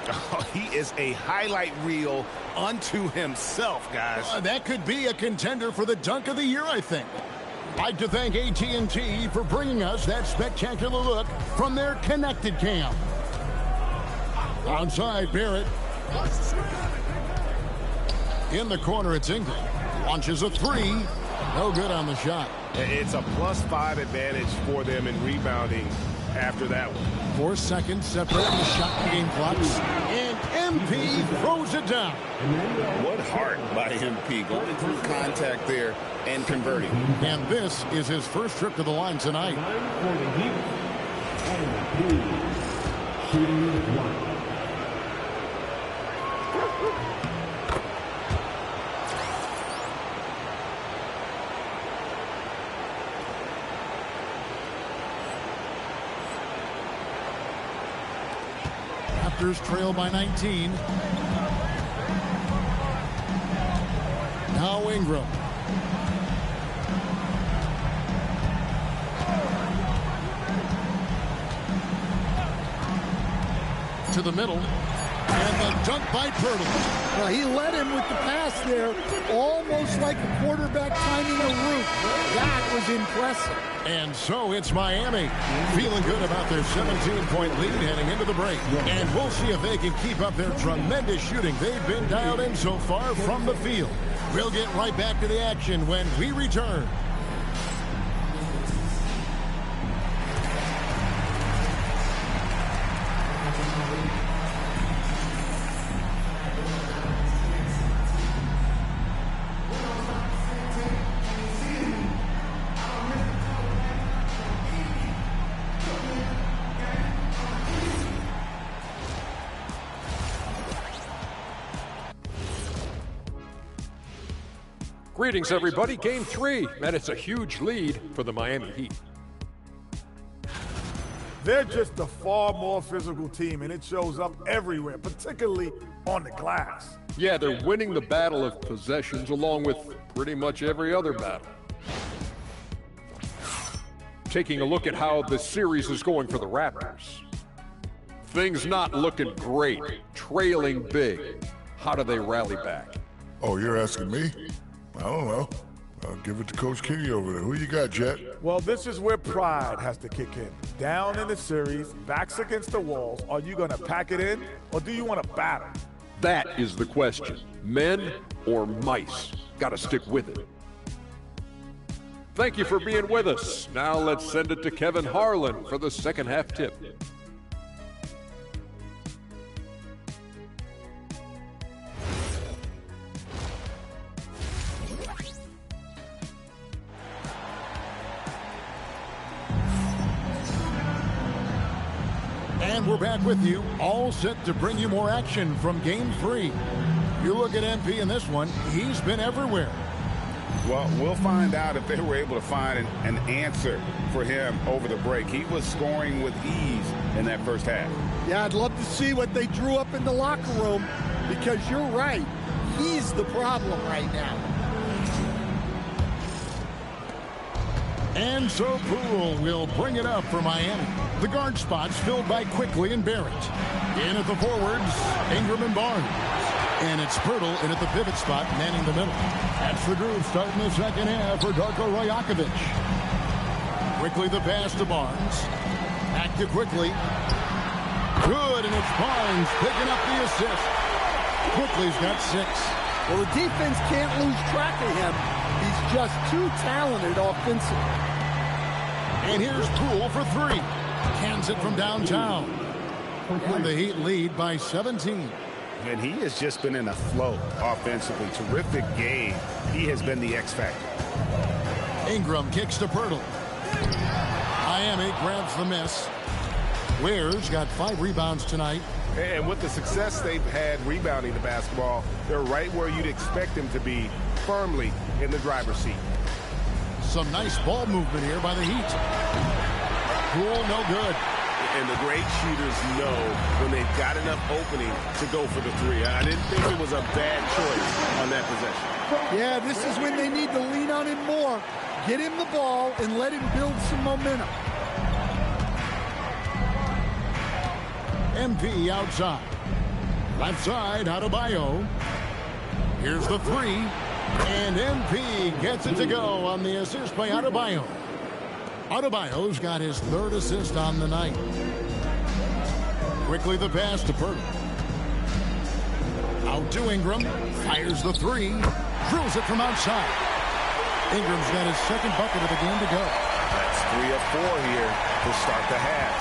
Oh, he is a highlight reel unto himself, guys. That could be a contender for the dunk of the year, I think. I'd like to thank AT&T for bringing us that spectacular look from their connected cam. Outside, Barrett. In the corner, it's Ingram. Launches a three. No good on the shot. It's a +5 advantage for them in rebounding after that one. 4 seconds separating the shot game clocks. And MP throws it down. What heart by MP, going through contact there and converting. And this is his first trip to the line tonight. Shooting one. Raptors trail by 19. Now Ingram. To the middle. And the dunk by Pirtle. Well, he led him with the pass there, almost like a quarterback timing a route. That was impressive. And so it's Miami feeling good about their 17-point lead heading into the break. And we'll see if they can keep up their tremendous shooting. They've been dialed in so far from the field. We'll get right back to the action when we return. Greetings, everybody. Game 3, and it's a huge lead for the Miami Heat. They're just a far more physical team, and it shows up everywhere, particularly on the glass. Yeah, they're winning the battle of possessions along with pretty much every other battle. Taking a look at how the series is going for the Raptors. Things not looking great, trailing big. How do they rally back? Oh, you're asking me? I don't know. I'll give it to Coach Kenny over there. Who you got, Jet? Well, this is where pride has to kick in. Down in the series, backs against the walls, are you going to pack it in, or do you want to battle? That is the question. Men or mice? Got to stick with it. Thank you for being with us. Now let's send it to Kevin Harlan for the second half tip. And we're back with you, all set to bring you more action from Game 3. You look at MP in this one, he's been everywhere. Well, we'll find out if they were able to find an answer for him over the break. He was scoring with ease in that first half. Yeah, I'd love to see what they drew up in the locker room, because you're right. He's the problem right now. And so Poole will bring it up for Miami. The guard spots filled by Quickly and Barrett. In at the forwards, Ingram and Barnes. And it's Pirtle in at the pivot spot, manning the middle. That's the groove starting the second half for Darko Rajakovic. Quickly the pass to Barnes. Back to Quickly. Good, and it's Barnes picking up the assist. Quickly's got 6. Well, the defense can't lose track of him. He's just too talented offensively. And here's Poole for 3. Cans it from downtown. And the Heat lead by 17. And he has just been in a flow offensively. Terrific game. He has been the X factor. Ingram kicks to Pirtle. Miami grabs the miss. Ware's got 5 rebounds tonight. And with the success they've had rebounding the basketball, they're right where you'd expect them to be, firmly in the driver's seat. Some nice ball movement here by the Heat. Poole, no good. And the great shooters know when they've got enough opening to go for the 3. I didn't think it was a bad choice on that possession. Yeah, this is when they need to lean on him more. Get him the ball and let him build some momentum. MP outside. Left side, Adebayo. Here's the 3. And MP gets it to go on the assist by Adebayo. Adebayo's got his 3rd assist on the night. Quickly the pass to Pirtle. Out to Ingram. Fires the three. Drills it from outside. Ingram's got his second bucket of the game to go. That's 3 of 4 here to start the half.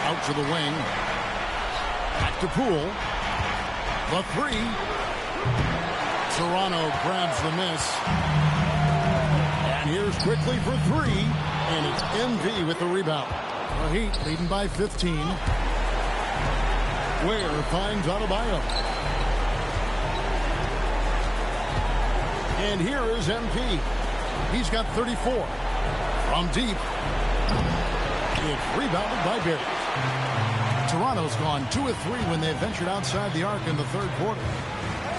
Out to the wing. Back to Poole. The three. Toronto grabs the miss. And here's quickly for 3. And it's MV with the rebound. The Heat leading by 15. Ware finds Adebayo. And here is MP. He's got 34. From deep. It's rebounded by Barry. Toronto's gone 2 of 3 when they ventured outside the arc in the third quarter.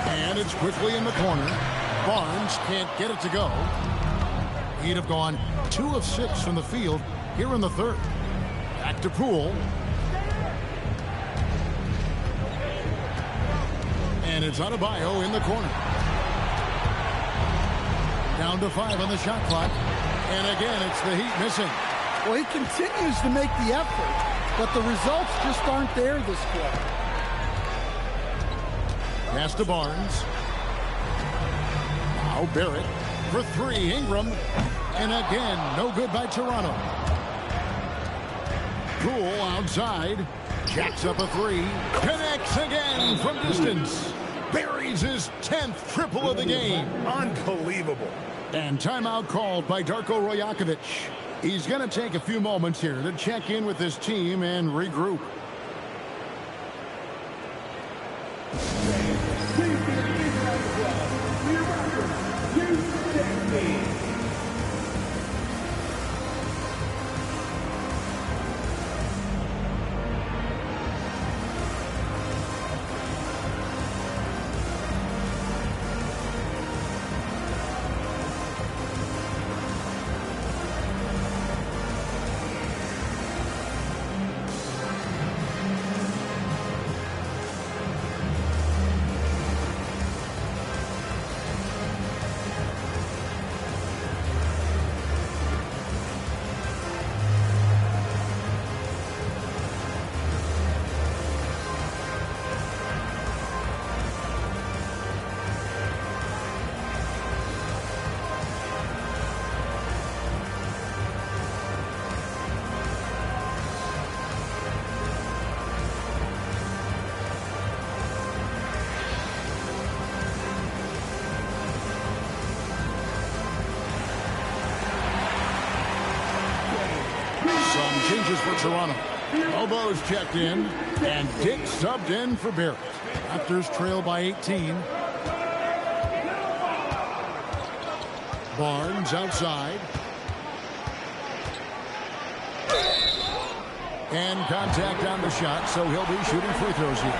And it's quickly in the corner. Barnes can't get it to go. He'd have gone 2 of 6 from the field here in the third. Back to Poole. And it's Adebayo in the corner. Down to 5 on the shot clock. And again, it's the Heat missing. Well, he continues to make the effort, but the results just aren't there this quarter. Pass to Barnes. Now Barrett for 3. Ingram. And again, no good by Toronto. Poole outside. Jacks up a 3. Connects again from distance. Buries his 10th triple of the game. Unbelievable. And timeout called by Darko Rajakovic. He's going to take a few moments here to check in with his team and regroup. Changes for Toronto. Obo's checked in, and Dick subbed in for Barrett. Raptors trail by 18. Barnes outside. And contact on the shot, so he'll be shooting free throws here.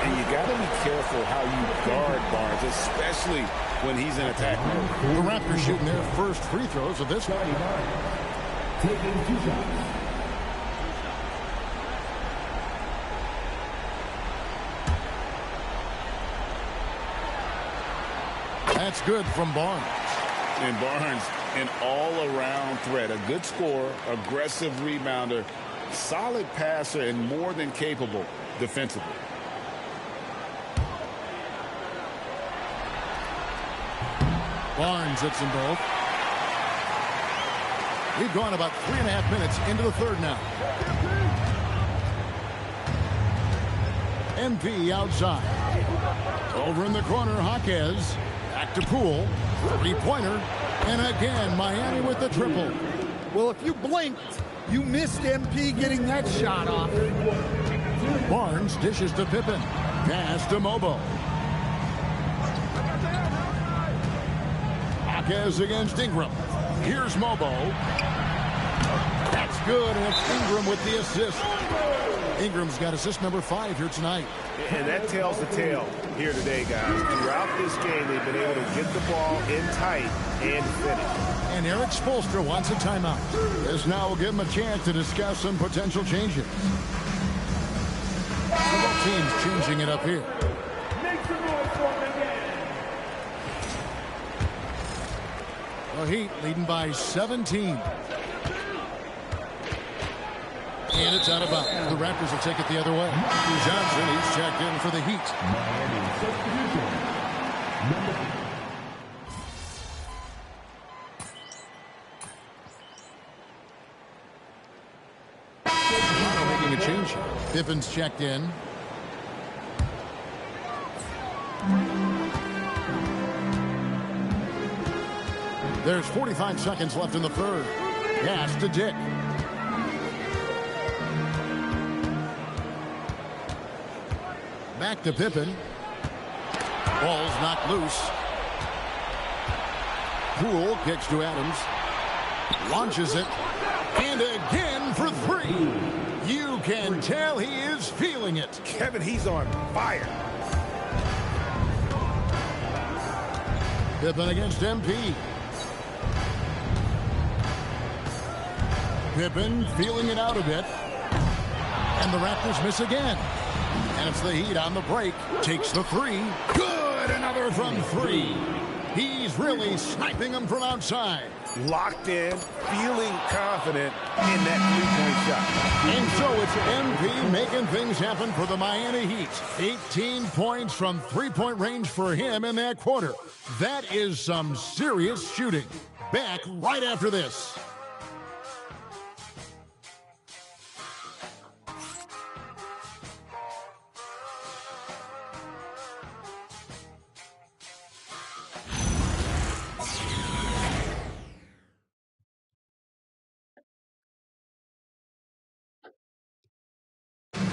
And you got to be careful how you guard Barnes, especially when he's in attack mode. The Raptors shooting their first free throws of this one. Taking 2 shots. That's good from Barnes. And Barnes, an all-around threat. A good scorer, aggressive rebounder, solid passer, and more than capable defensively. Barnes hits them both. We've gone about 3.5 minutes into the third now. MP outside. Over in the corner, Jaquez. Back to Poole. 3-pointer. And again, Miami with the triple. Well, if you blinked, you missed MP getting that shot off. Barnes dishes to Pippen. Pass to Mobo. Jaquez against Ingram. Here's Mobo. That's good, and it's Ingram with the assist. Ingram's got assist number 5 here tonight. And that tells the tale here today, guys. Throughout this game, they've been able to get the ball in tight and finish. And Eric Spoelstra wants a timeout. This now will give him a chance to discuss some potential changes. Both teams changing it up here. The Heat leading by 17. And And it's out of bounds. The Raptors will take it the other way. Johnson, he's checked in for the Heat. Making a change. Pippen's checked in. There's 45 seconds left in the third. Pass to Dick. Back to Pippen. Ball's knocked loose. Poole kicks to Adams. Launches it. And again for three. You can tell he is feeling it. Kevin, he's on fire. Pippen against MP. Pippen feeling it out a bit. And the Raptors miss again. And it's the Heat on the break. Takes the three. Good! Another from three. He's really sniping them from outside. Locked in, feeling confident in that three-point shot. And so it's MP making things happen for the Miami Heat. 18 points from three-point range for him in that quarter. That is some serious shooting. Back right after this.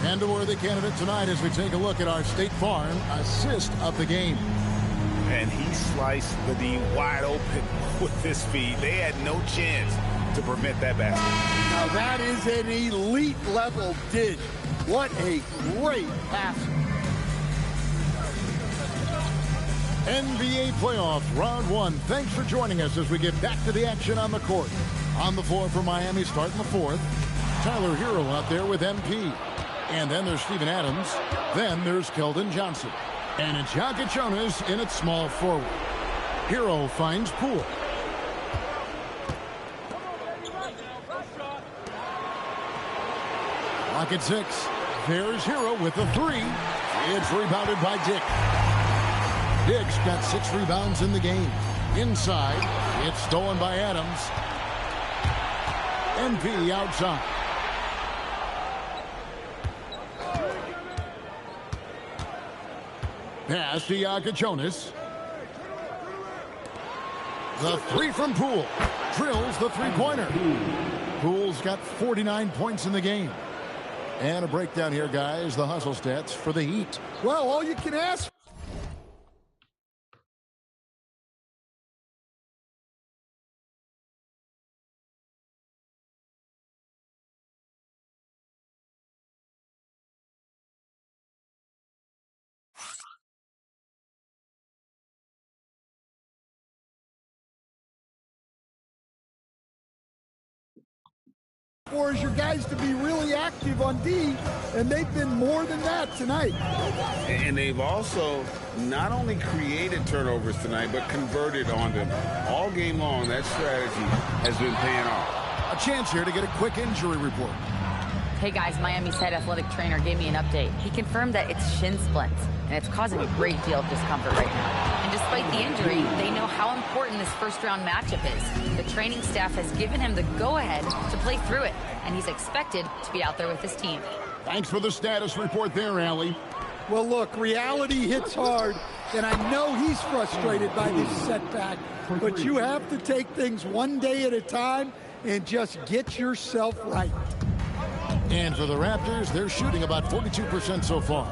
And a worthy candidate tonight as we take a look at our State Farm assist of the game. And he sliced the D wide open with this feed. They had no chance to prevent that basket. Now that is an elite level dish. What a great pass. NBA playoffs, round one. Thanks for joining us as we get back to the action on the court. On the floor for Miami, starting the fourth. Tyler Hero out there with MP. And then there's Steven Adams. Then there's Keldon Johnson. And it's Jokic Jonas in its small forward. Hero finds Poole. Clock at 6. There's Hero with the three. It's rebounded by Dick. Dick's got 6 rebounds in the game. Inside, it's stolen by Adams. MP outside. Pass to Jokic Jonas. The three from Poole. Drills the three-pointer. Poole's got 49 points in the game. And a breakdown here, guys. The hustle stats for the Heat. Well, all you can ask. For is your guys to be really active on D, and they've been more than that tonight. And they've also not only created turnovers tonight, but converted on them. All game long, that strategy has been paying off. A chance here to get a quick injury report. Hey guys, Miami's head athletic trainer gave me an update. He confirmed that it's shin splints, and it's causing a great deal of discomfort right now. And despite the injury, they know how important this first-round matchup is. The training staff has given him the go-ahead to play through it, and he's expected to be out there with his team. Thanks for the status report there, Allie. Well, look, reality hits hard, and I know he's frustrated by this setback, but you have to take things one day at a time and just get yourself right. And for the Raptors, they're shooting about 42% so far.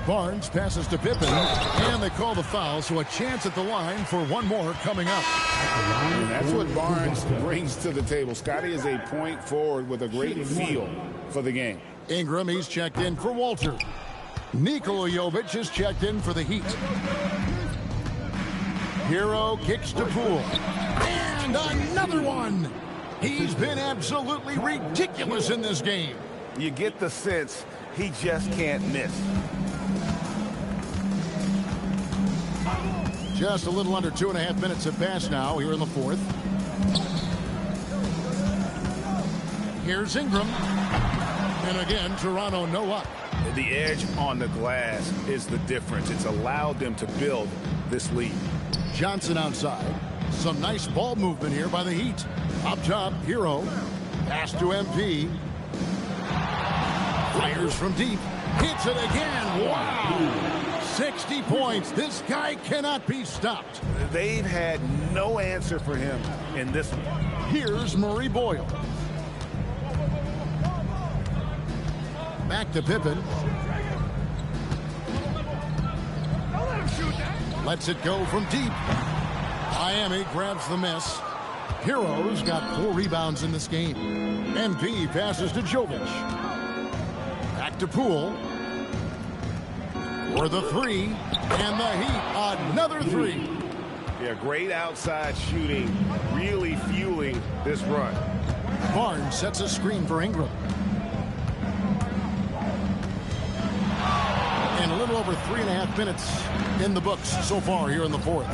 Barnes passes to Pippen, and they call the foul, so a chance at the line for one more coming up. And that's what Barnes brings to the table. Scotty is a point forward with a great feel for the game. Ingram, he's checked in for Walter. Nikola Jovic is checked in for the Heat. Hero kicks to Poole. And another one! He's been absolutely ridiculous in this game. You get the sense he just can't miss. Just a little under 2.5 minutes have passed now here in the fourth. Here's Ingram. And again, Toronto no up. The edge on the glass is the difference. It's allowed them to build this lead. Johnson outside. Some nice ball movement here by the Heat. Up top, Hero. Pass to MP. Fires from deep. Hits it again. Wow. 60 points. This guy cannot be stopped. They've had no answer for him in this one. Here's Murray Boyle. Back to Pippen. Lets it go from deep. Miami grabs the miss. Hero's got 4 rebounds in this game. MP passes to Jovic. Back to Poole. For the 3. And the Heat, another 3. Yeah, great outside shooting, really fueling this run. Barnes sets a screen for Ingram. And a little over 3.5 minutes in the books so far here in the fourth.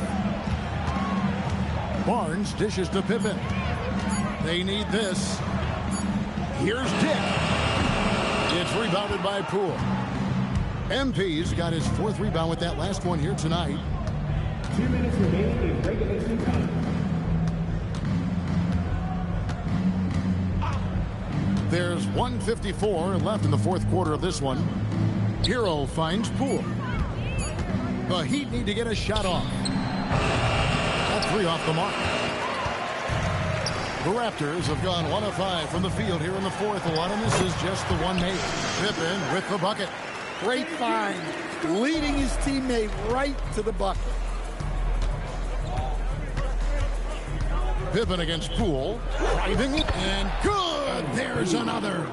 Barnes dishes to Pippen. They need this. Here's Dick. It's rebounded by Poole. MP's got his 4th rebound with that last one here tonight. 2 minutes remaining in regulation time. There's 1:54 left in the fourth quarter of this one. Hero finds Poole. The Heat need to get a shot off. That 3 off the mark. The Raptors have gone 1 of 5 from the field here in the fourth. A lot of this is just the one made. Pippen with the bucket. Great find. Leading his teammate right to the bucket. Pippen against Poole. Driving it and good. There's another.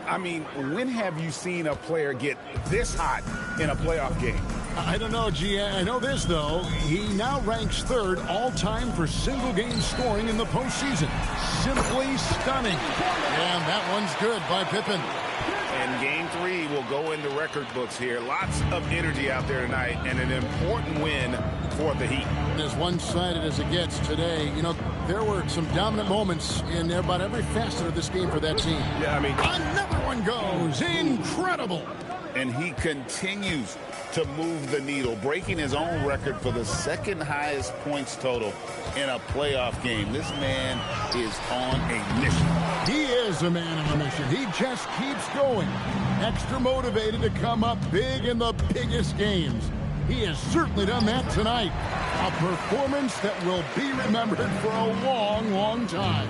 I mean, when have you seen a player get this hot in a playoff game? I don't know, G. I know this, though. He now ranks 3rd all-time for single-game scoring in the postseason. Simply stunning. And that one's good by Pippen. And game 3 will go into record books here. Lots of energy out there tonight and an important win for the Heat. As one-sided as it gets today, you know, there were some dominant moments in about every facet of this game for that team. Yeah, I mean, another one goes. Incredible. And he continues to move the needle, breaking his own record for the 2nd highest points total in a playoff game. This man is on a mission. He is a man on a mission. He just keeps going. Extra motivated to come up big in the biggest games. He has certainly done that tonight. A performance that will be remembered for a long, long time.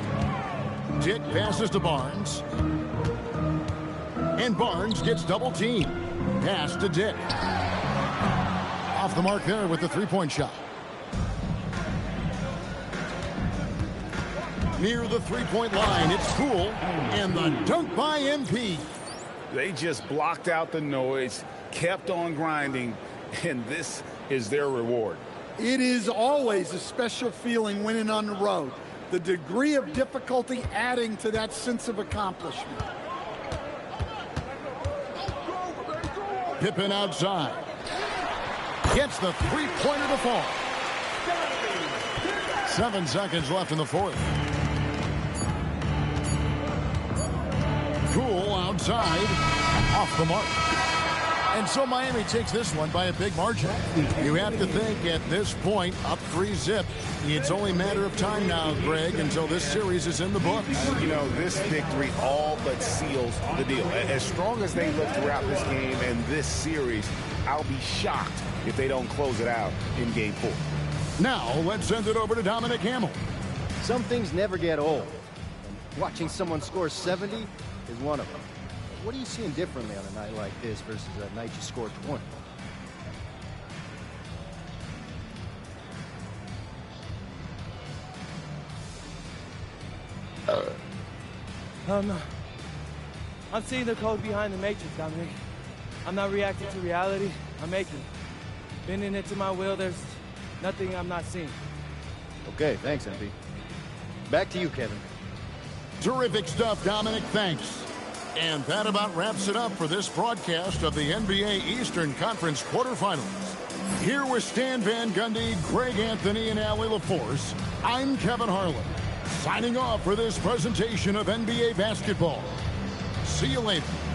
Dick passes to Barnes. And Barnes gets double teamed. Pass to Dick. Off the mark there with the 3-point shot. Near the 3-point line, it's Poole. And the dunk by MP. They just blocked out the noise, kept on grinding, and this is their reward. It is always a special feeling winning on the road. The degree of difficulty adding to that sense of accomplishment. Pippen outside. Gets the 3-pointer to fall. 7 seconds left in the fourth. Poole outside. Off the mark. And so Miami takes this one by a big margin. You have to think at this point, up 3-zip. It's only a matter of time now, Greg, until this series is in the books. You know, this victory all but seals the deal. As strong as they look throughout this game and this series, I'll be shocked if they don't close it out in Game 4. Now, let's send it over to Dominic Hamill. Some things never get old. And watching someone score 70 is one of them. What are you seeing differently on a night like this versus a night you scored 20? I'm seeing the code behind the matrix, Dominic. I'm not reacting to reality. I'm making it. Bending it to my will. There's nothing I'm not seeing. Okay, thanks, MP. Back to you, Kevin. Terrific stuff, Dominic. Thanks. And that about wraps it up for this broadcast of the NBA Eastern Conference quarterfinals. Here with Stan Van Gundy, Greg Anthony, and Allie LaForce, I'm Kevin Harlan, signing off for this presentation of NBA basketball. See you later.